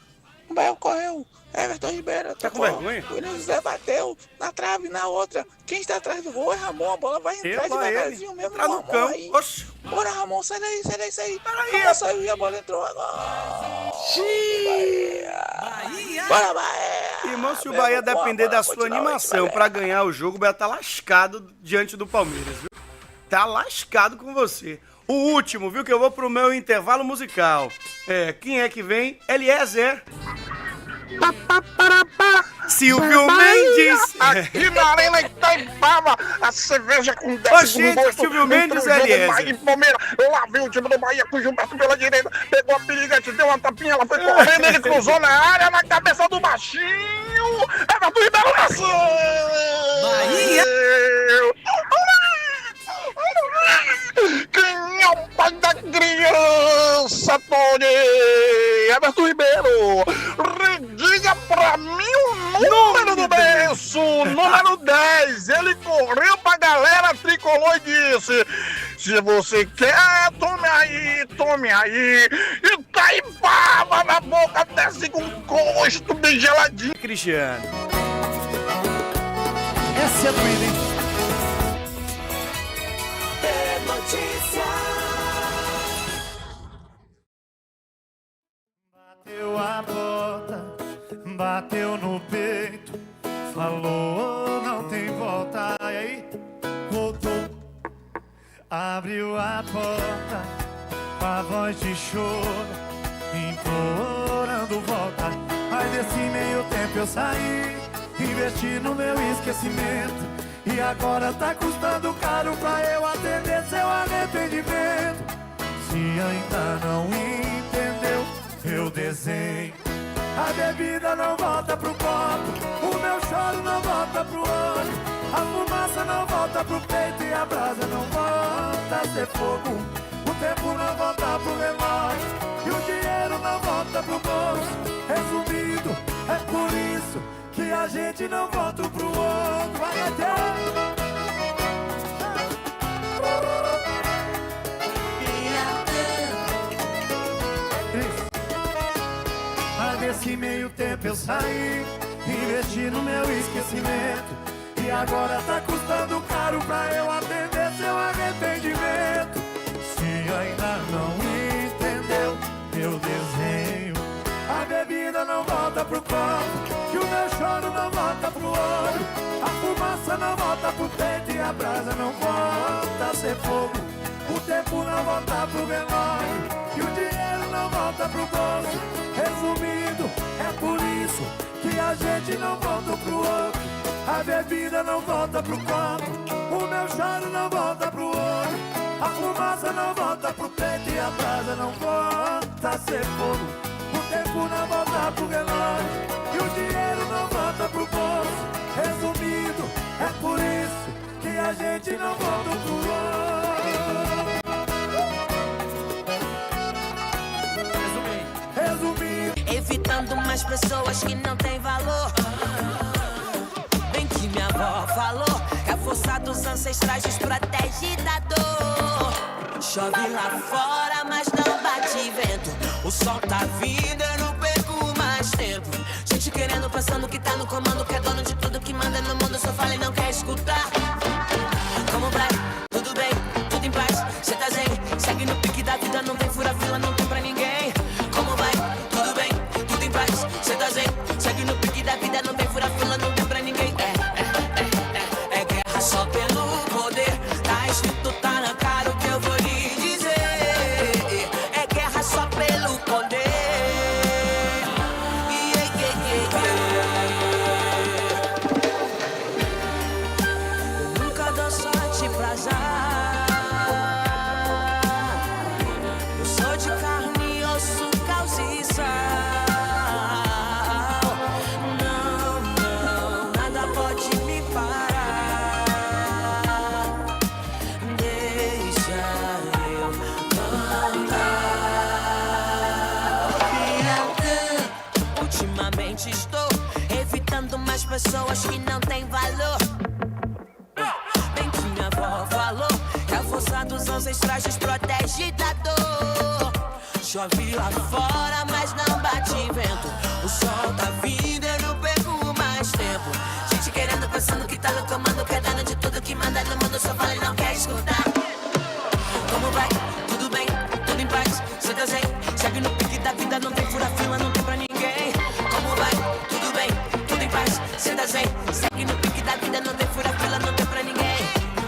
O Bahia correu. Everton Ribeiro. Tá com vergonha? O William José bateu na trave, na outra. Quem está atrás do gol é Ramon. A bola vai entrar devagarzinho mesmo. Tá no campo. Oxi. Bora, Ramon, sai daí. Peraí. Ramon saiu e a bola entrou agora. Bahia. Bora, Bahia. Irmão, se o Bahia depender da sua animação pra ganhar o jogo, o Bahia tá lascado diante do Palmeiras, viu? Tá lascado com você. O último, viu, que eu vou pro meu intervalo musical. Quem é que vem? Eliezer. Silvio Mendes. Aqui na Arena Itaipava, a cerveja com 10 Oxente, Silvio Mendes e Eliezer. Bahia e Palmeiras. Eu lá vi o time do Bahia com o Gilberto pela direita, pegou a piriguete, deu uma tapinha, ela foi correndo, ele cruzou na área, na cabeça do baixinho. Everton Ribeiro nasceu! Bahia! Quem é o pai da criança, Tony? Everton Ribeiro. Diga pra mim o número do berço. Número 10. Ele correu pra galera tricolor. tricolor e disse: se você quer, tome aí, Itaipava na boca, desce com gosto bem geladinho. Cristiano. Essa é doida, hein? Bateu a porta, bateu no peito, falou não tem volta, e aí voltou, abriu a porta com a voz de choro, implorando volta. Aí desse meio tempo eu saí, investi no meu esquecimento, e agora tá custando caro pra eu atender seu arrependimento. Se ainda não entendeu, eu desenho. A bebida não volta pro copo, o meu choro não volta pro olho, a fumaça não volta pro peito e a brasa não volta a ser fogo. O tempo não volta pro relógio e o dinheiro não volta pro bolso. Resumindo, é por isso que a gente não volta pro outro. Vai até... Nesse meio tempo eu saí, investi no meu esquecimento, e agora tá custando caro pra eu atender seu arrependimento. Se ainda não entendeu, eu desenho. A bebida não volta pro copo, e o meu choro não volta pro olho, a fumaça não volta pro peito e a brasa não volta a ser fogo. O tempo não volta pro relógio e o dinheiro não volta pro bolso. Resumindo, é por isso que a gente não volta pro outro. A bebida não volta pro copo, o meu choro não volta pro olho, a fumaça não volta pro peito e a brasa não volta a ser fogo. O tempo não volta pro relógio e o dinheiro não volta pro bolso. Resumindo, é por isso que a gente não volta pro outro. Evitando mais pessoas que não têm valor. Bem que minha avó falou que a força dos ancestrais nos protege da dor. Chove lá fora, mas não bate vento. O sol tá vindo, eu não perco mais tempo. Gente querendo, pensando que tá no comando, que é dono de tudo, que manda no mundo. Só fala e não quer escutar. Como vai? Tudo bem? Tudo em paz? Cê tá zen? Segue no pique da vida, não tem fura-fila, não tem pra ninguém. Como vai? Tudo bem? Tudo em paz? Cê tá zen? Segue no pique da vida, não tem fura-fila, não tem pra ninguém. É guerra só pelo poder. Tá escrito, tá na cara o que eu vou lhe dizer. É guerra só pelo poder. Eu nunca dou sorte pra azar. Eu sou de carne e osso, caos e sal. Não, não, nada pode me parar. Deixa eu cantar. Ultimamente estou evitando mais pessoas que não têm valor. Bem que minha avó falou que a força dos ancestrais nos protege da dor. Chove lá fora, mas não bate vento. O sol tá vindo, eu não perco mais tempo. Gente querendo, pensando que tá no comando, que é dono de tudo, que manda no mundo. Só fala e não quer escutar. Como vai? Tudo bem? Tudo em paz? Cê tá zen? Segue no pique da vida, não tem fura-fila, não tem pra ninguém. Como vai? Tudo bem? Tudo em paz? Cê tá zen? Segue no pique da vida, não tem fura-fila, não tem pra ninguém.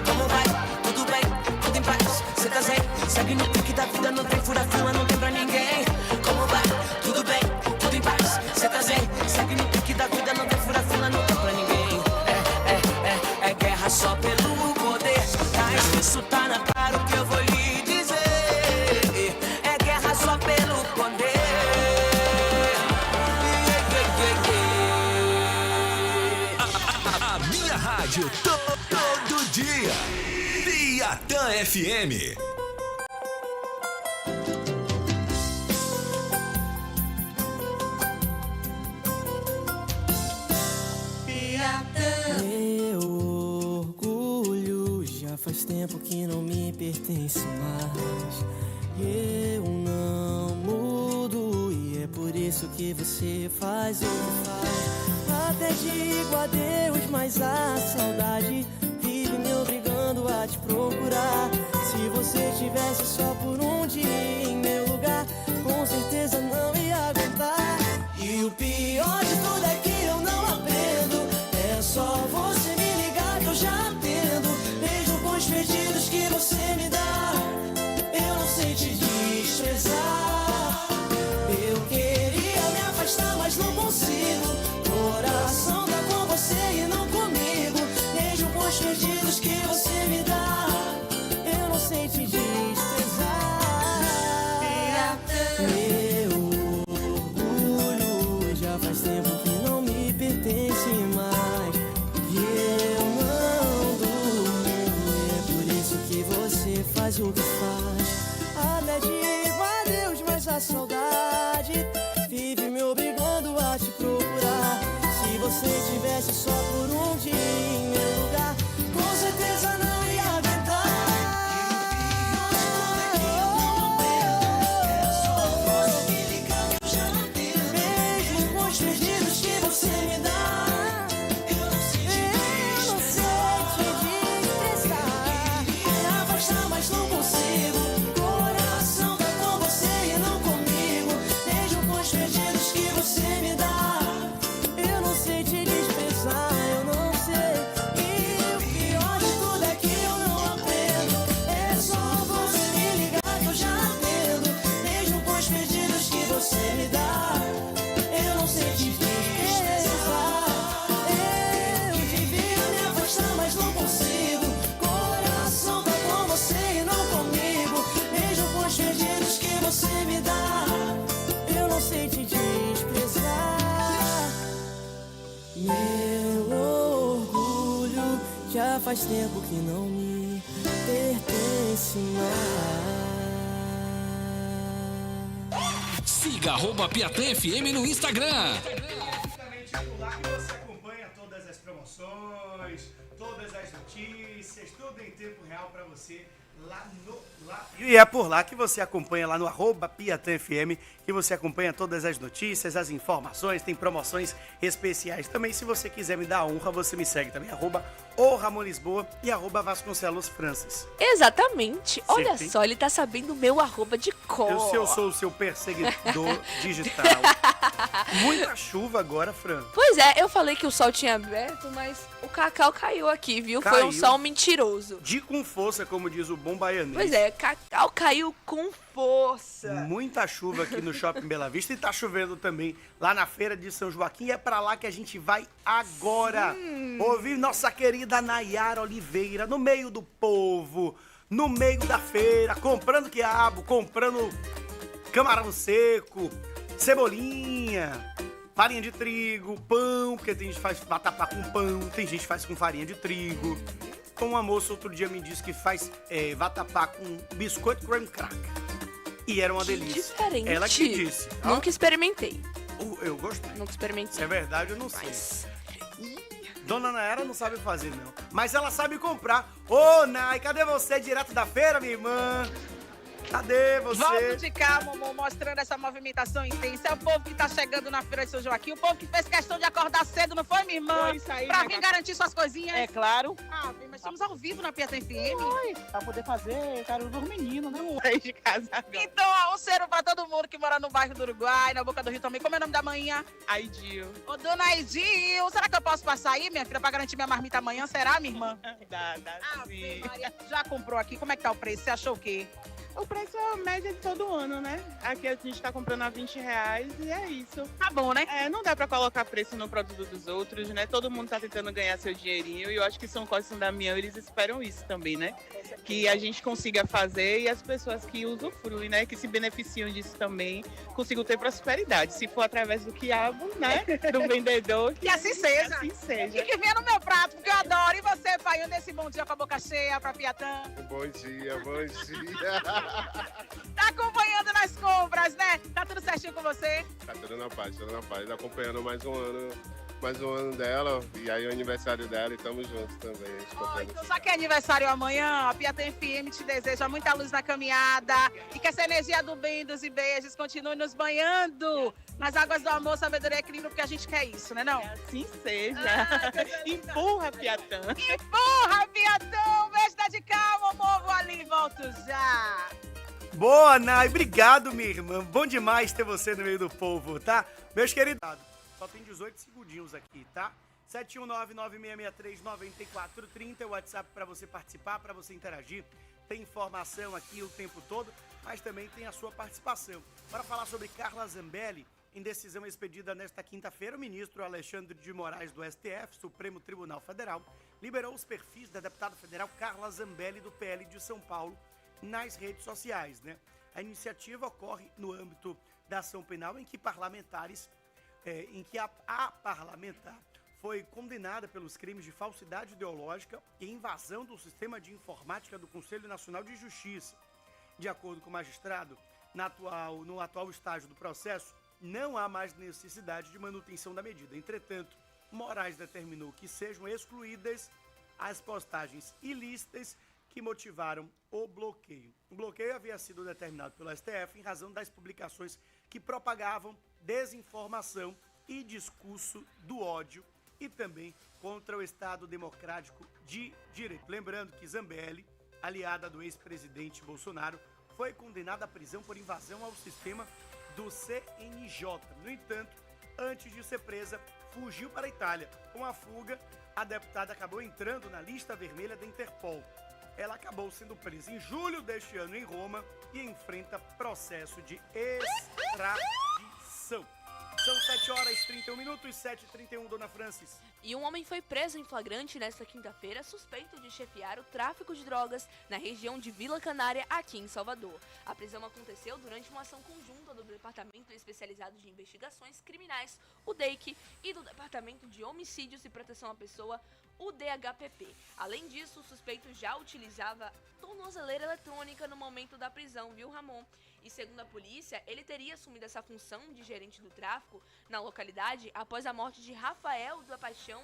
Como vai? Tudo bem? Tudo em paz? Cê tá zen? Segue no pique da vida, não tem fura-fila, não tem pra ninguém. Como vai? Tudo bem? Tudo em paz? Cê tá zen? Segue no pique da vida, não tem fura-fila, não tem pra ninguém. É guerra só pelo poder. Tá isso, tá na cara o que eu vou lhe dizer. É guerra só pelo poder. A minha rádio todo dia. Piatã FM. Meu orgulho já faz tempo que não me pertence mais. Eu não mudo e é por isso que você faz o que faz. Até digo adeus, mas a saudade vive me obrigando a te procurar. Se você estivesse só por um dia em meu lugar, com certeza não ia aguentar. E o pior de tudo é que eu não aprendo. É só você me ligar que eu já atendo. Mesmo com os pedidos que você me dá, eu não sei te desprezar. Eu queria me afastar, mas não consigo. Coração tá com você e não comigo. Mesmo com os pedidos que você me dá, eu não sei te desprezar. Meu orgulho já faz tempo que não me pertence mais. E eu não durmo, é por isso que você faz o que faz. Até digo adeus, mas a saudade vive me obrigando a te procurar. Se você tivesse só por um dia em meu lugar, com certeza não ia aguentar. É só você me ligar que eu já atendo. Mesmo com os pedidos que você me dá, eu não sei te desprezar. Me afastar, mas não consigo. Coração tá com você e não comigo. Mesmo com os pedidos que você me dá, eu não sei te desprezar, eu não sei. E o pior de tudo é que eu não aprendo. É só você me ligar que eu já atendo. Mesmo com os pedidos que você me dá, eu não sei te desprezar. Eu devia me afastar, mas não consigo. Coração tá com você e não comigo. Mesmo com os pedidos que você me dá, eu não sei te desprezar. Meu orgulho já faz tempo que não me pertence mais. Siga @PiatãFM no Instagram. Justamente por lá que você acompanha todas as promoções, todas as notícias, tudo em tempo real pra você. E é por lá que você acompanha lá no @PiatãFM, que você acompanha todas as notícias, as informações, tem promoções especiais também. Se você quiser me dar a honra, você me segue também, @ORamonLisboa e @VasconcelosFrancis. Exatamente. Olha Sim. só, ele tá sabendo o meu arroba de cor. Eu sou o seu perseguidor digital. Muita chuva agora, Fran. Pois é, eu falei que o sol tinha aberto, mas o cacau caiu aqui, viu? Foi um Caiu. sol mentiroso. De com força, como diz o bom baianês. Pois é, cacau caiu com força. Muita chuva aqui no Shopping Bela Vista e tá chovendo também lá na Feira de São Joaquim. É pra lá que a gente vai agora. Ouvir nossa querida Nayara Oliveira no meio do povo, no meio da feira, comprando quiabo, comprando camarão seco, cebolinha, farinha de trigo, pão, porque tem gente que faz vatapá com pão, tem gente que faz com farinha de trigo. Uma moça outro dia me disse que faz vatapá com biscoito creme crack. E era uma delícia. Diferente. Ela que disse. Nunca experimentei. Eu gostei. Nunca experimentei. Se é verdade, eu não sei. Dona Nayara não sabe fazer, não. Mas ela sabe comprar. Ô, Nay, cadê você direto da feira, minha irmã? Cadê você? Volto de cá, Momô, mostrando essa movimentação intensa. É o povo que tá chegando na Feira de São Joaquim, o povo que fez questão de acordar cedo, não foi, minha irmã? Foi isso aí, pra né, vir Cacá? garantir suas coisinhas. É claro. Ah, mas estamos ao vivo na Piatã FM. Foi, pra poder fazer cara dos meninos, né? Um de casa. Então, um cheiro pra todo mundo que mora no bairro do Uruguai, na Boca do Rio também. Como é o nome da manhã? Aidil. Ô, dona Aidil, será que eu posso passar aí, minha filha, pra garantir minha marmita amanhã? Será, minha irmã? Dá sim. Maria, já comprou aqui? Como é que tá o preço? Você achou o quê? O preço é a média de todo ano, né? Aqui a gente tá comprando a R$20 e é isso. Tá bom, né? É, não dá pra colocar preço no produto dos outros, né? Todo mundo tá tentando ganhar seu dinheirinho e eu acho que São Cosme e São Damião, eles esperam isso também, né? Que a gente consiga fazer e as pessoas que usufruem, né? Que se beneficiam disso também, consigam ter prosperidade. Se for através do quiabo, né? Do vendedor. Que assim seja. Que assim seja. E que venha no meu prato, porque eu adoro. E você, pai, nesse bom dia com a boca cheia pra Piatã? Bom dia, bom dia. Tá acompanhando nas compras, né? Tá tudo certinho com você? Tá tudo na paz, acompanhando mais um ano mais um ano dela, e aí é o aniversário dela, e estamos juntos também. Então, já que é aniversário amanhã, a Piatã FM te deseja muita luz na caminhada e que essa energia do bem, dos e beijos continue nos banhando nas águas do amor, sabedoria e equilíbrio, porque a gente quer isso, né não? Assim seja. Empurra, Piatã. Empurra, Piatã! Um beijo da de calma, amor, vou ali e volto já. Boa, Nai. Obrigado, minha irmã. Bom demais ter você no meio do povo, tá? Meus queridos, só tem 18 segundinhos aqui, tá? 719-9663-9430 é o WhatsApp para você participar, para você interagir. Tem informação aqui o tempo todo, mas também tem a sua participação. Para falar sobre Carla Zambelli, em decisão expedida nesta quinta-feira, o ministro Alexandre de Moraes do STF, Supremo Tribunal Federal, liberou os perfis da deputada federal Carla Zambelli do PL de São Paulo nas redes sociais, né? A iniciativa ocorre no âmbito da ação penal em que a parlamentar foi condenada pelos crimes de falsidade ideológica e invasão do sistema de informática do Conselho Nacional de Justiça. De acordo com o magistrado, no atual estágio do processo, não há mais necessidade de manutenção da medida. Entretanto, Moraes determinou que sejam excluídas as postagens ilícitas que motivaram o bloqueio. O bloqueio havia sido determinado pelo STF em razão das publicações que propagavam desinformação e discurso do ódio e também contra o Estado Democrático de Direito. Lembrando que Zambelli, aliada do ex-presidente Bolsonaro, foi condenada à prisão por invasão ao sistema do CNJ. No entanto, antes de ser presa, fugiu para a Itália. Com a fuga, a deputada acabou entrando na lista vermelha da Interpol. Ela acabou sendo presa em julho deste ano em Roma e enfrenta processo de extradição. São 7h31, 7h31, Dona Francis. E um homem foi preso em flagrante nesta quinta-feira, suspeito de chefiar o tráfico de drogas na região de Vila Canária, aqui em Salvador. A prisão aconteceu durante uma ação conjunta do Departamento Especializado de Investigações Criminais, o DEIC, e do Departamento de Homicídios e Proteção à Pessoa, o DHPP. Além disso, o suspeito já utilizava tornozeleira eletrônica no momento da prisão, viu, Ramon? E segundo a polícia, ele teria assumido essa função de gerente do tráfico na localidade após a morte de Rafael da Paixão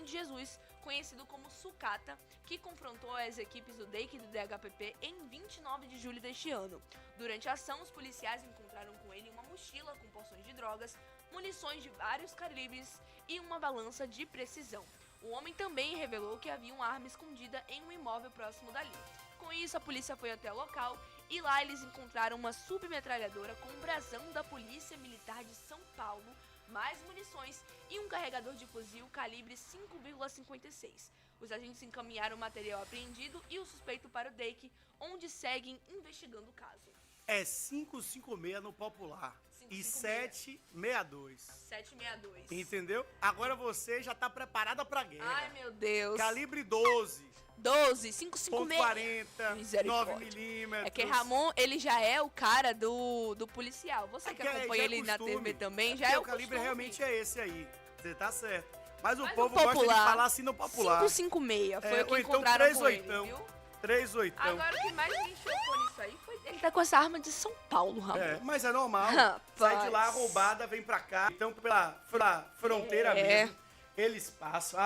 de Jesus, conhecido como Sucata, que confrontou as equipes do DEIC e do DHPP em 29 de julho deste ano. Durante a ação, os policiais encontraram com ele uma mochila com porções de drogas, munições de vários calibres e uma balança de precisão. O homem também revelou que havia uma arma escondida em um imóvel próximo dali. Com isso, a polícia foi até o local e lá eles encontraram uma submetralhadora com um brasão da Polícia Militar de São Paulo, mais munições e um carregador de fuzil calibre 5,56. Os agentes encaminharam o material apreendido e o suspeito para o DEIC, onde seguem investigando o caso. É 556 no popular 556. E 762. 762. Entendeu? Agora você já tá preparada pra guerra. Ai, meu Deus. Calibre 12. 12, 556. 40, 9mm. É que Ramon, ele já é o cara do policial. Você que acompanha ele na TV também, já é o calibre realmente é esse aí. Você tá certo. Mas o povo gosta de falar assim no popular. 556, foi o que então encontraram 3 com ele, viu? 3-8. Agora o que mais me chocou nisso aí foi ele tá com essa arma de São Paulo, Ramon. Mas é normal. Sai de lá roubada, vem pra cá. Então pela fronteira mesmo. Eles passam.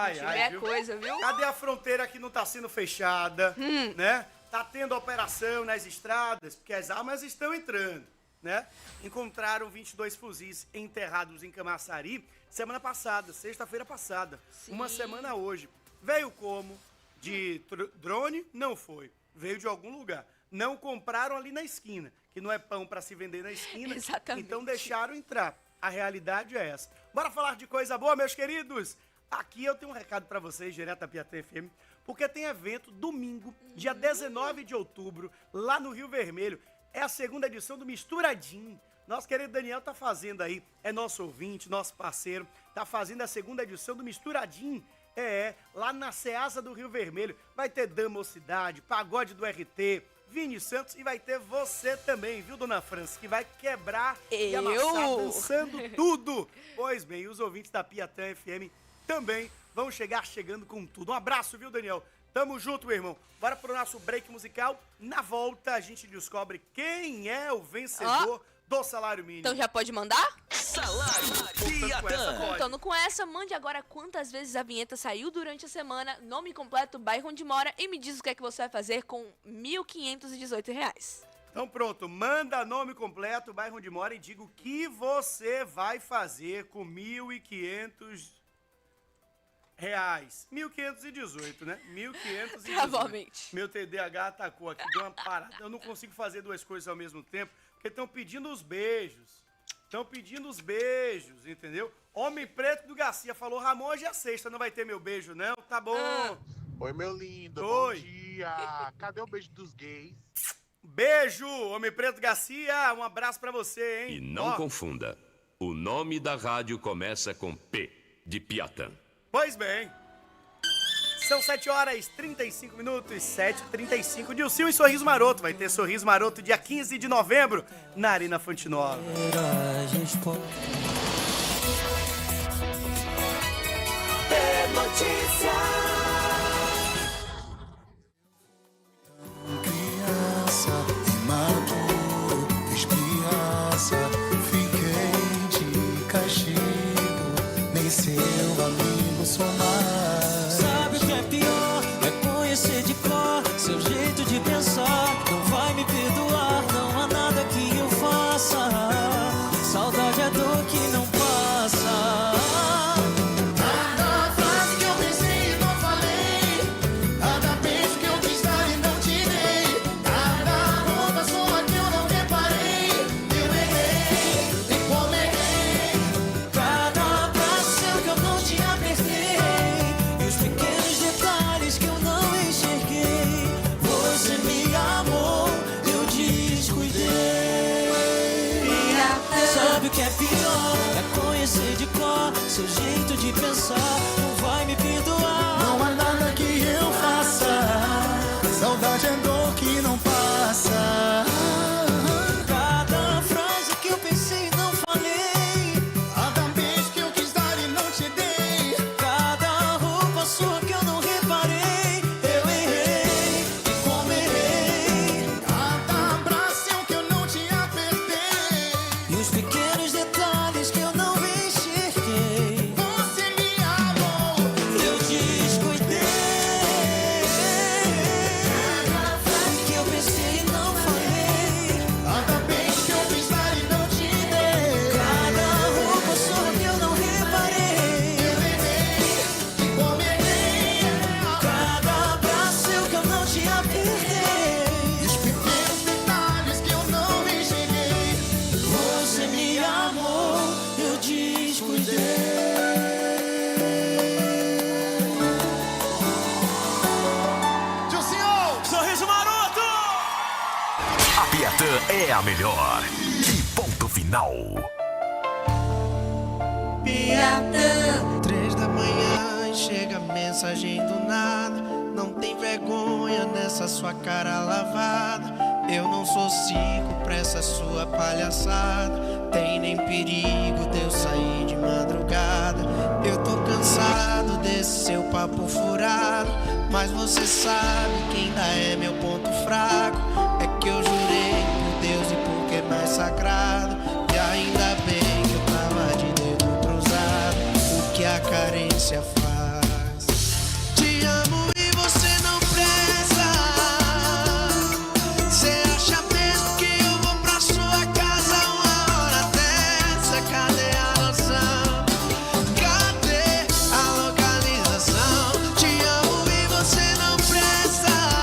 Viu? Coisa, viu? Cadê a fronteira que não tá sendo fechada, né? Tá tendo operação nas estradas, porque as armas estão entrando, né? Encontraram 22 fuzis enterrados em Camaçari semana passada, sexta-feira passada. Sim. Uma semana hoje. Veio como? De drone? Não foi. Veio de algum lugar. Não compraram ali na esquina, que não é pão pra se vender na esquina. Exatamente. Então deixaram entrar. A realidade é essa. Bora falar de coisa boa, meus queridos? Aqui eu tenho um recado pra vocês, direto da Piatã FM, porque tem evento domingo, dia 19 de outubro, lá no Rio Vermelho. É a segunda edição do Misturadinho. Nosso querido Daniel tá fazendo aí, é nosso ouvinte, nosso parceiro, tá fazendo a segunda edição do Misturadinho. Lá na Ceasa do Rio Vermelho. Vai ter Damocidade, Pagode do RT, Vini Santos e vai ter você também, viu, Dona França? Que vai quebrar e amassar dançando tudo. Pois bem, os ouvintes da Piatã FM também vão chegando com tudo. Um abraço, viu, Daniel? Tamo junto, meu irmão. Bora pro nosso break musical. Na volta, a gente descobre quem é o vencedor do salário mínimo. Então já pode mandar? Salário Piatã. Contando com essa, mande agora quantas vezes a vinheta saiu durante a semana, nome completo, bairro onde mora e me diz o que é que você vai fazer com R$ 1.518. Então pronto, manda nome completo, bairro onde mora e diga o que você vai fazer com R$ 1.500. 1.518, né? 1.518. Provavelmente. Meu TDAH atacou aqui, deu uma parada. Eu não consigo fazer duas coisas ao mesmo tempo, porque estão pedindo os beijos. Entendeu? Homem Preto do Garcia falou, Ramon, hoje é sexta, não vai ter meu beijo, não? Tá bom. Oi, meu lindo. Oi. Bom dia. Cadê o beijo dos gays? Beijo, Homem Preto Garcia. Um abraço pra você, hein? E não confunda. O nome da rádio começa com P, de Piatã. Pois bem. São 7h35, 7h35. Dilcinho e Sorriso Maroto. Vai ter Sorriso Maroto dia 15 de novembro na Arena Fonte Nova. Criança, imaturo, espirraça, fiquei de castigo, nem seu amigo sou mais. Sabe o que é pior? É conhecer de cor seu jeito de pensar. Não vai me perdoar, não há nada que eu faça. Saudade é dor que não passa. De cor, seu jeito de pensar não vai me perdoar. Não há nada que eu faça. Saudade é dor que não passa. Cada frase que eu pensei e não falei, cada beijo que eu quis dar e não te dei, cada roupa sua que eu não reparei, eu errei e como errei. Cada abraço que eu não te apertei, e os pequenos detalhes que eu não é a melhor. E ponto final. Piatã. 3 da manhã, chega mensagem do nada. Não tem vergonha nessa sua cara lavada. Eu não sou cico pra essa sua palhaçada. Tem nem perigo de eu sair de madrugada. Eu tô cansado desse seu papo furado. Mas você sabe que ainda é meu ponto fraco. É que eu jurei por Deus e porque é mais sagrado. E ainda bem que eu tava de dedo cruzado. O que a carência faz. Te amo e você não presta. Cê acha mesmo que eu vou pra sua casa uma hora dessa? Cadê a noção? Cadê a localização? Te amo e você não presta.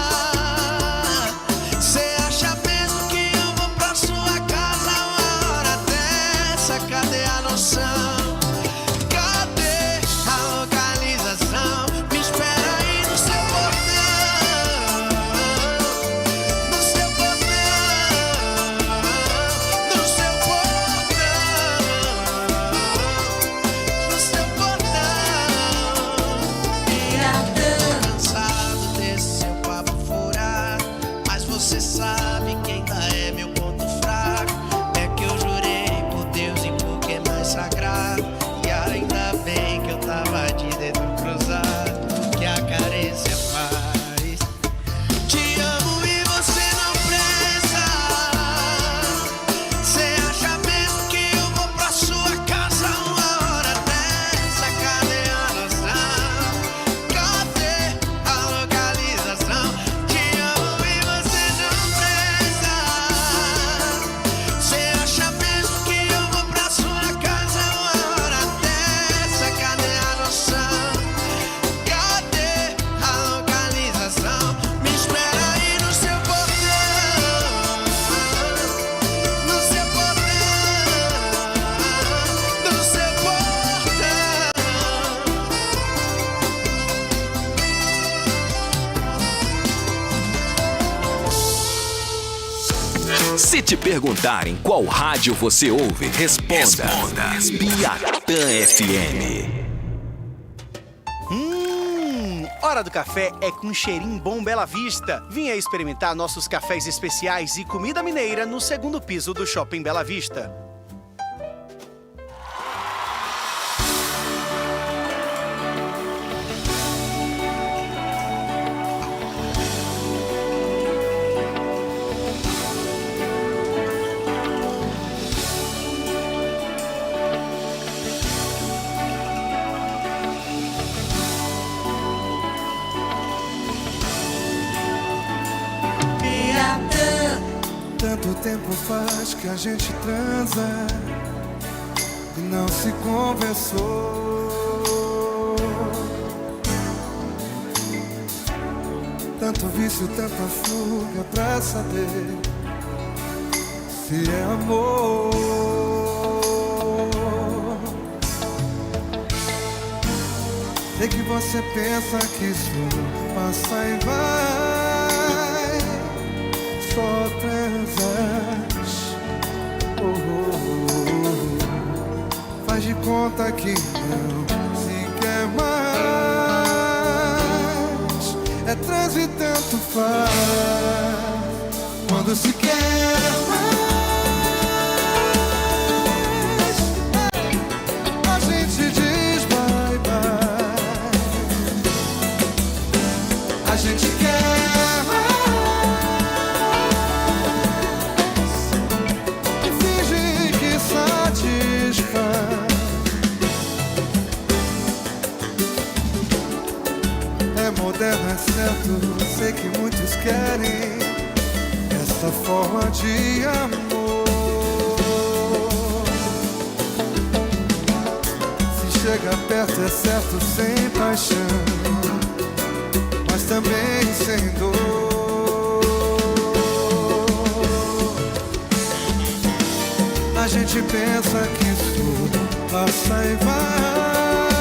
Se te perguntarem qual rádio você ouve, responda. Piatã FM. Hora do café é com cheirinho bom Bela Vista. Vinha experimentar nossos cafés especiais e comida mineira no segundo piso do Shopping Bela Vista. Tanto tempo faz que a gente transa e não se conversou. Tanto vício, tanta fuga pra saber se é amor. Sei que você pensa que isso passa e vai, só transas. Faz de conta que não se quer mais. É trans e tanto faz. Quando se quer mais, a gente diz bye bye. A gente quer mais e finge que satisfaz. É moderno, é certo, sei que muitos querem essa forma de amor. Se chega perto é certo, sem paixão, mas também sem dor. A gente pensa que isso passa e vai,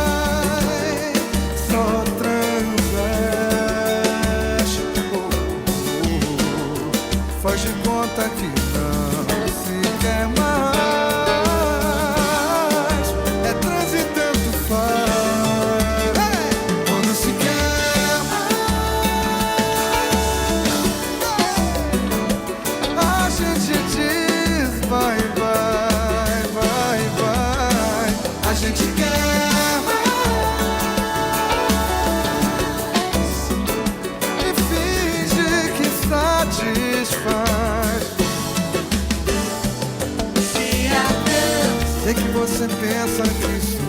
só transas. Faz de conta que não se quer mais. É trans e tanto faz. Quando se quer mais, a gente diz vai, vai, vai, vai. A gente quer mais e finge que satisfaz. Sei que você pensa que isso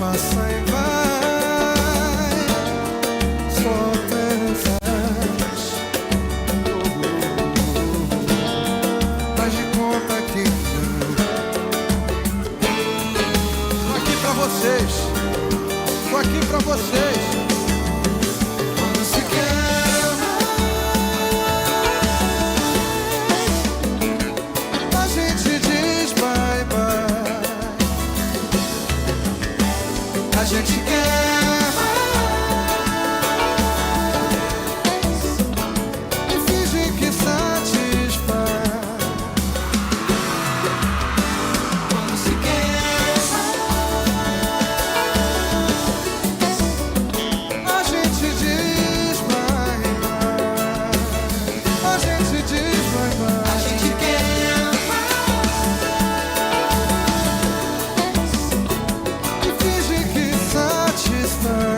passa e vai, só transas. Faz de conta que não. Tô aqui pra vocês, tô aqui pra vocês. Quando se quer mais, a gente diz bye bye. A gente quer mais e finge que satisfaz. Quando se quer mais, a gente diz bye bye. A gente diz bye bye. A gente quer mais e finge que satisfaz.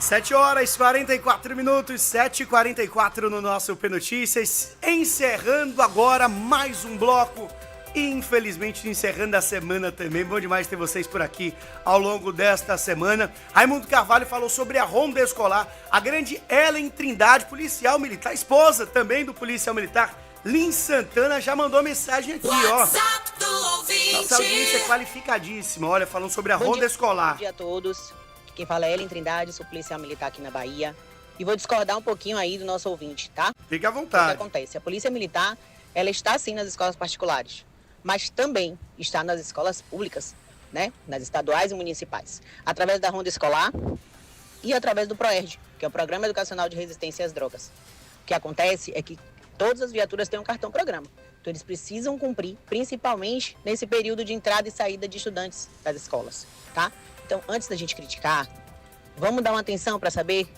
7h44, 7h44 no nosso P Notícias, encerrando agora mais um bloco e infelizmente encerrando a semana também. Bom demais ter vocês por aqui ao longo desta semana. Raimundo Carvalho falou sobre a ronda escolar, a grande Ellen Trindade, policial militar, esposa também do policial militar Lin Santana, já mandou mensagem aqui, ó. Nossa audiência é qualificadíssima, olha, falando sobre a ronda escolar. Bom dia a todos. Quem fala é Ellen Trindade, sou policial militar aqui na Bahia. E vou discordar um pouquinho aí do nosso ouvinte, tá? Fique à vontade. O que acontece? A polícia militar, ela está sim nas escolas particulares, mas também está nas escolas públicas, né? Nas estaduais e municipais. Através da ronda escolar, e através do PROERD, que é o Programa Educacional de Resistência às Drogas. O que acontece é que todas as viaturas têm um cartão-programa. Então, eles precisam cumprir, principalmente nesse período de entrada e saída de estudantes das escolas, tá? Então, antes da gente criticar, vamos dar uma atenção para saber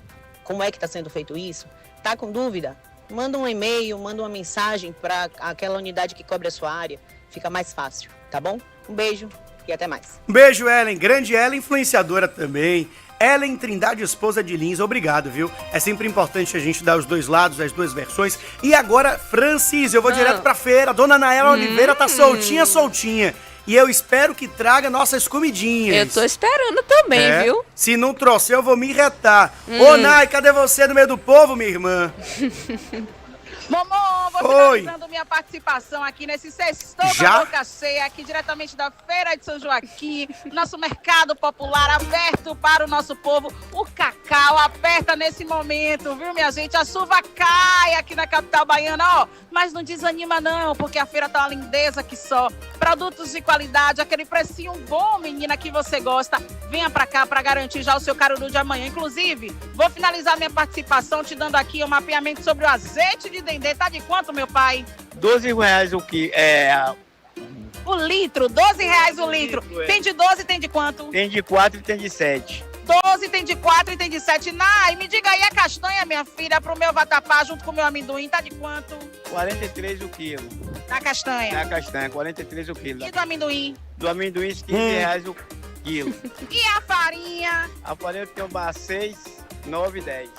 como é que está sendo feito isso. Tá com dúvida? Manda um e-mail, manda uma mensagem para aquela unidade que cobre a sua área. Fica mais fácil, tá bom? Um beijo e até mais. Um beijo, Ellen. Grande Ellen, influenciadora também. Ellen Trindade, esposa de Lins, obrigado, viu? É sempre importante a gente dar os dois lados, as duas versões. E agora, Francis, eu vou direto pra feira. Dona Naela Oliveira tá soltinha. E eu espero que traga nossas comidinhas. Eu tô esperando também, viu? Se não trouxer, eu vou me retar. Ô, Nai, cadê você no meio do povo, minha irmã? Momô, vou finalizando minha participação aqui nesse sextou com a boca cheia, aqui diretamente da Feira de São Joaquim, nosso mercado popular aberto para o nosso povo. O cacau aperta nesse momento, viu, minha gente? A chuva cai aqui na capital baiana, ó, mas não desanima não, porque a feira tá uma lindeza que só. Produtos de qualidade, aquele precinho bom, menina, que você gosta. Venha pra cá pra garantir já o seu caruru de amanhã. Inclusive, vou finalizar minha participação te dando aqui um mapeamento sobre o azeite de dendê. Tá de quanto, meu pai? R$12 o que? O litro, R$12 o litro. Tem de 12 e tem de quanto? Tem de 4 e tem de 7. 12, tem de 4 e tem de 7. Nai, me diga aí a castanha, minha filha, pro meu vatapá junto com o meu amendoim, tá de quanto? 43 o quilo. Da castanha? Da castanha, 43 o quilo. E do amendoim? Do amendoim, R$15 o quilo. E a farinha? A farinha tem um 6, 9 e 10.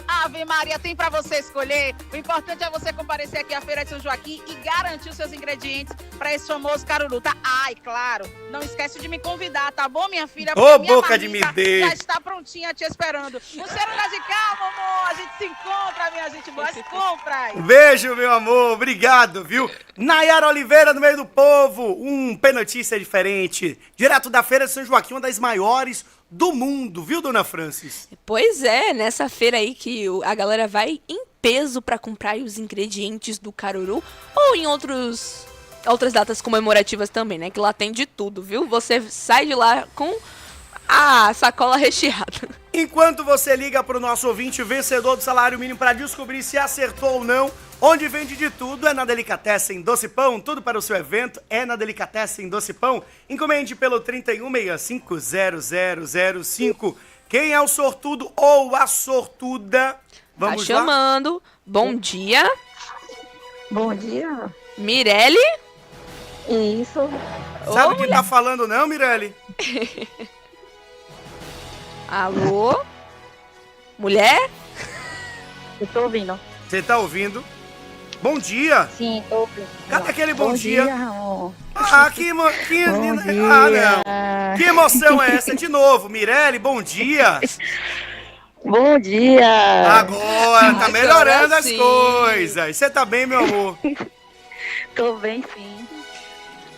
Ave Maria, tem pra você escolher. O importante é você comparecer aqui à Feira de São Joaquim e garantir os seus ingredientes pra esse famoso caruru, tá? Ai, claro, não esquece de me convidar, tá bom, minha filha? Ô, boca de midê! Já está prontinha te esperando. No cheiro da de cá, mamô, a gente se encontra, minha gente boa, as compras. Um beijo, meu amor, obrigado, viu? Nayara Oliveira, no meio do povo, P-Notícia diferente, direto da Feira de São Joaquim, uma das maiores do mundo, viu, dona Francis? Pois é, nessa feira aí que a galera vai em peso pra comprar os ingredientes do caruru, ou em outras datas comemorativas também, né? Que lá tem de tudo, viu? Você sai de lá com a sacola recheada. Enquanto você liga pro nosso ouvinte vencedor do salário mínimo para descobrir se acertou ou não, onde vende de tudo é na Delicatessen Doce Pão. Tudo para o seu evento é na Delicatessen Doce Pão. Encomende pelo 31650005. Quem é o sortudo ou a sortuda? Vamos lá. Chamando. Bom dia. Bom dia. Mirelle? Isso. Sabe quem tá falando não, Mirelle? Alô? Mulher? Eu tô ouvindo. Você tá ouvindo? Bom dia. Sim, tô ouvindo. Cadê aquele bom dia? Ramon. Ah, não. Que emoção é essa? De novo, Mirelle, bom dia. Bom dia. Agora, tá melhorando as coisas. Você tá bem, meu amor? Tô bem, sim.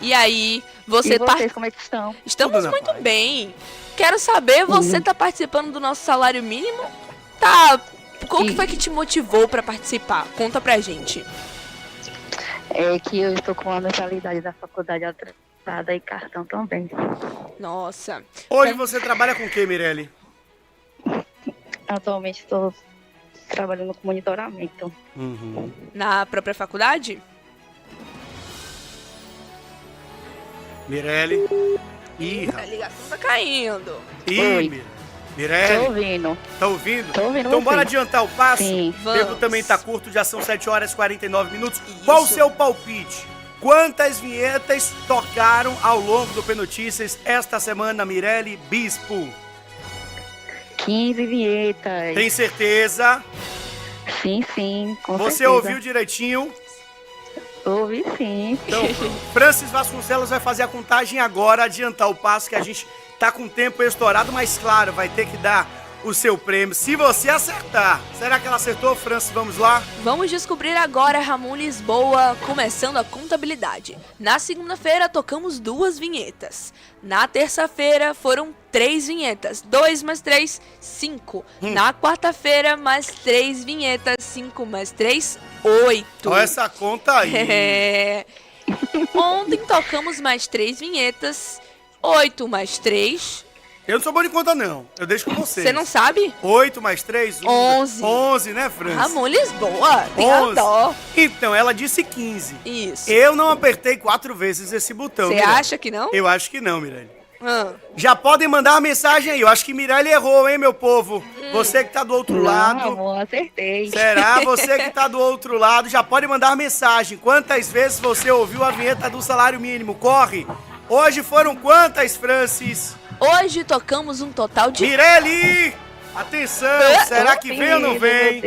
E aí, você e vocês, como é que estão? Estamos muito bem. Quero saber, você tá participando do nosso salário mínimo? Tá. Qual que foi que te motivou pra participar? Conta pra gente. É que eu estou com a mensalidade da faculdade atrasada e cartão também. Nossa. Hoje você trabalha com o que, Mirelle? Atualmente estou trabalhando com monitoramento. Na própria faculdade? Mirelle. Ih, a ligação tá caindo. Ih, Mirelle. Tô ouvindo. Tá ouvindo? Tô ouvindo. Então bora adiantar o passo? Sim. O tempo também tá curto, já são 7 horas e 49 minutos. Isso. Qual o seu palpite? Quantas vinhetas tocaram ao longo do P-Notícias esta semana, Mirelle Bispo? 15 vinhetas. Tem certeza? Sim, com Você certeza. ouviu direitinho? Ouvi sim. Então, Francis Vasconcelos vai fazer a contagem agora, adiantar o passo que a gente tá com o tempo estourado, mas claro, vai ter que dar o seu prêmio, se você acertar. Será que ela acertou, Francis? Vamos lá? Vamos descobrir agora, Ramon Lisboa, começando a contabilidade. Na segunda-feira, tocamos 2 vinhetas. Na terça-feira, foram 3 vinhetas. 2 mais 3, 5. Na quarta-feira, mais 3 vinhetas. 5 mais 3, 8. Olha essa conta aí. Ontem, tocamos mais 3 vinhetas. 8 mais 3... Eu não sou bom de conta, não. Eu deixo com vocês. Você não sabe? 8 mais 3, 11. 11, né, Francis? Ramon Lisboa, tem a dó. Então, ela disse 15. Isso. Eu não apertei 4 vezes esse botão. Você acha que não? Eu acho que não, Mirelle. Já podem mandar uma mensagem aí. Eu acho que Mirelle errou, hein, meu povo? Você que tá do outro lado. Amor, acertei. Será? Você que tá do outro lado, já pode mandar mensagem. Quantas vezes você ouviu a vinheta do salário mínimo? Corre! Hoje foram quantas, Francis? Hoje tocamos um total de... Mirelle! Atenção, será que vem ou não vem?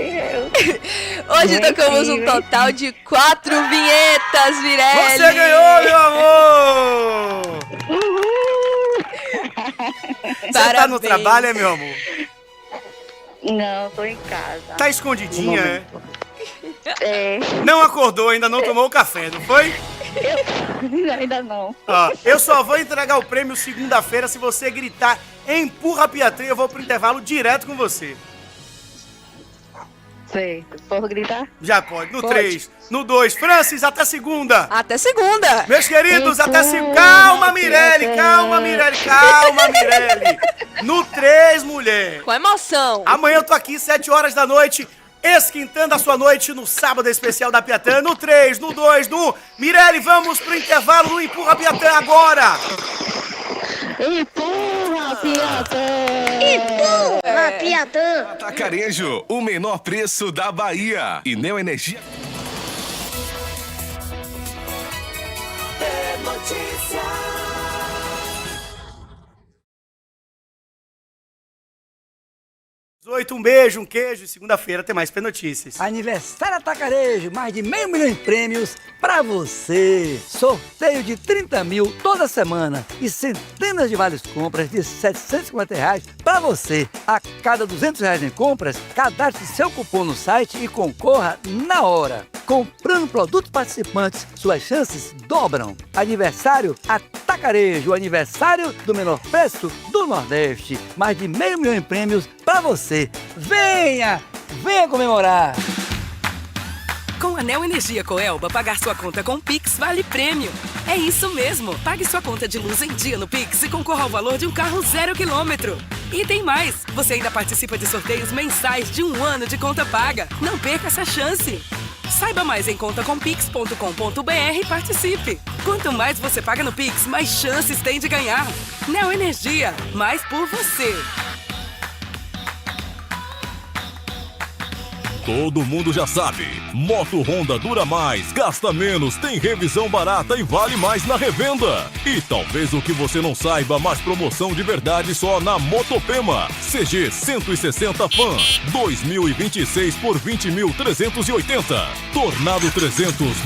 Hoje tocamos um total de 4 vinhetas, Mirelle! Você ganhou, meu amor! Você tá no trabalho, é, meu amor? Não, tô em casa. Tá escondidinha, é? É. Não acordou, ainda não tomou o café, não foi? Ainda não. Ó, eu só vou entregar o prêmio segunda-feira se você gritar empurra Piatã e eu vou pro intervalo direto com você. Certo. Posso gritar? Já pode. No Pode. 3, no 2. Francis, até segunda. Até segunda. Meus queridos, até segunda. Calma, Mirelle, calma, Mirelle, calma, Mirelle. No 3, mulher. Com emoção. Amanhã eu tô aqui, 7 horas da noite, esquentando a sua noite no sábado especial da Piatã. No 3, no 2, no 1. Mirelle, vamos pro intervalo no Empurra Piatã agora. Empurra, Piatã! Empurra, Piatã! Atacarejo, o menor preço da Bahia. E Neoenergia. Um beijo, um queijo e segunda-feira tem mais P-Notícias. Aniversário Atacarejo, mais de $500 mil em prêmios pra você. Sorteio de 30 mil toda semana e centenas de vales compras de R$750 pra você. A cada R$200 em compras, cadastre seu cupom no site e concorra na hora. Comprando produtos participantes, suas chances dobram. Aniversário Atacarejo, o aniversário do menor preço do Nordeste. Mais de $500 mil em prêmios pra você. Venha comemorar! Com a Neoenergia Coelba, pagar sua conta com Pix vale prêmio. É isso mesmo! Pague sua conta de luz em dia no Pix e concorra ao valor de um carro 0 km. E tem mais! Você ainda participa de sorteios mensais de 1 ano de conta paga. Não perca essa chance! Saiba mais em contacompix.com.br e participe. Quanto mais você paga no Pix, mais chances tem de ganhar. Neoenergia, mais por você. Todo mundo já sabe, moto Honda dura mais, gasta menos, tem revisão barata e vale mais na revenda. E talvez o que você não saiba, mais promoção de verdade só na Motopema. CG 160 Fan, 2026 por 20.380. Tornado 300,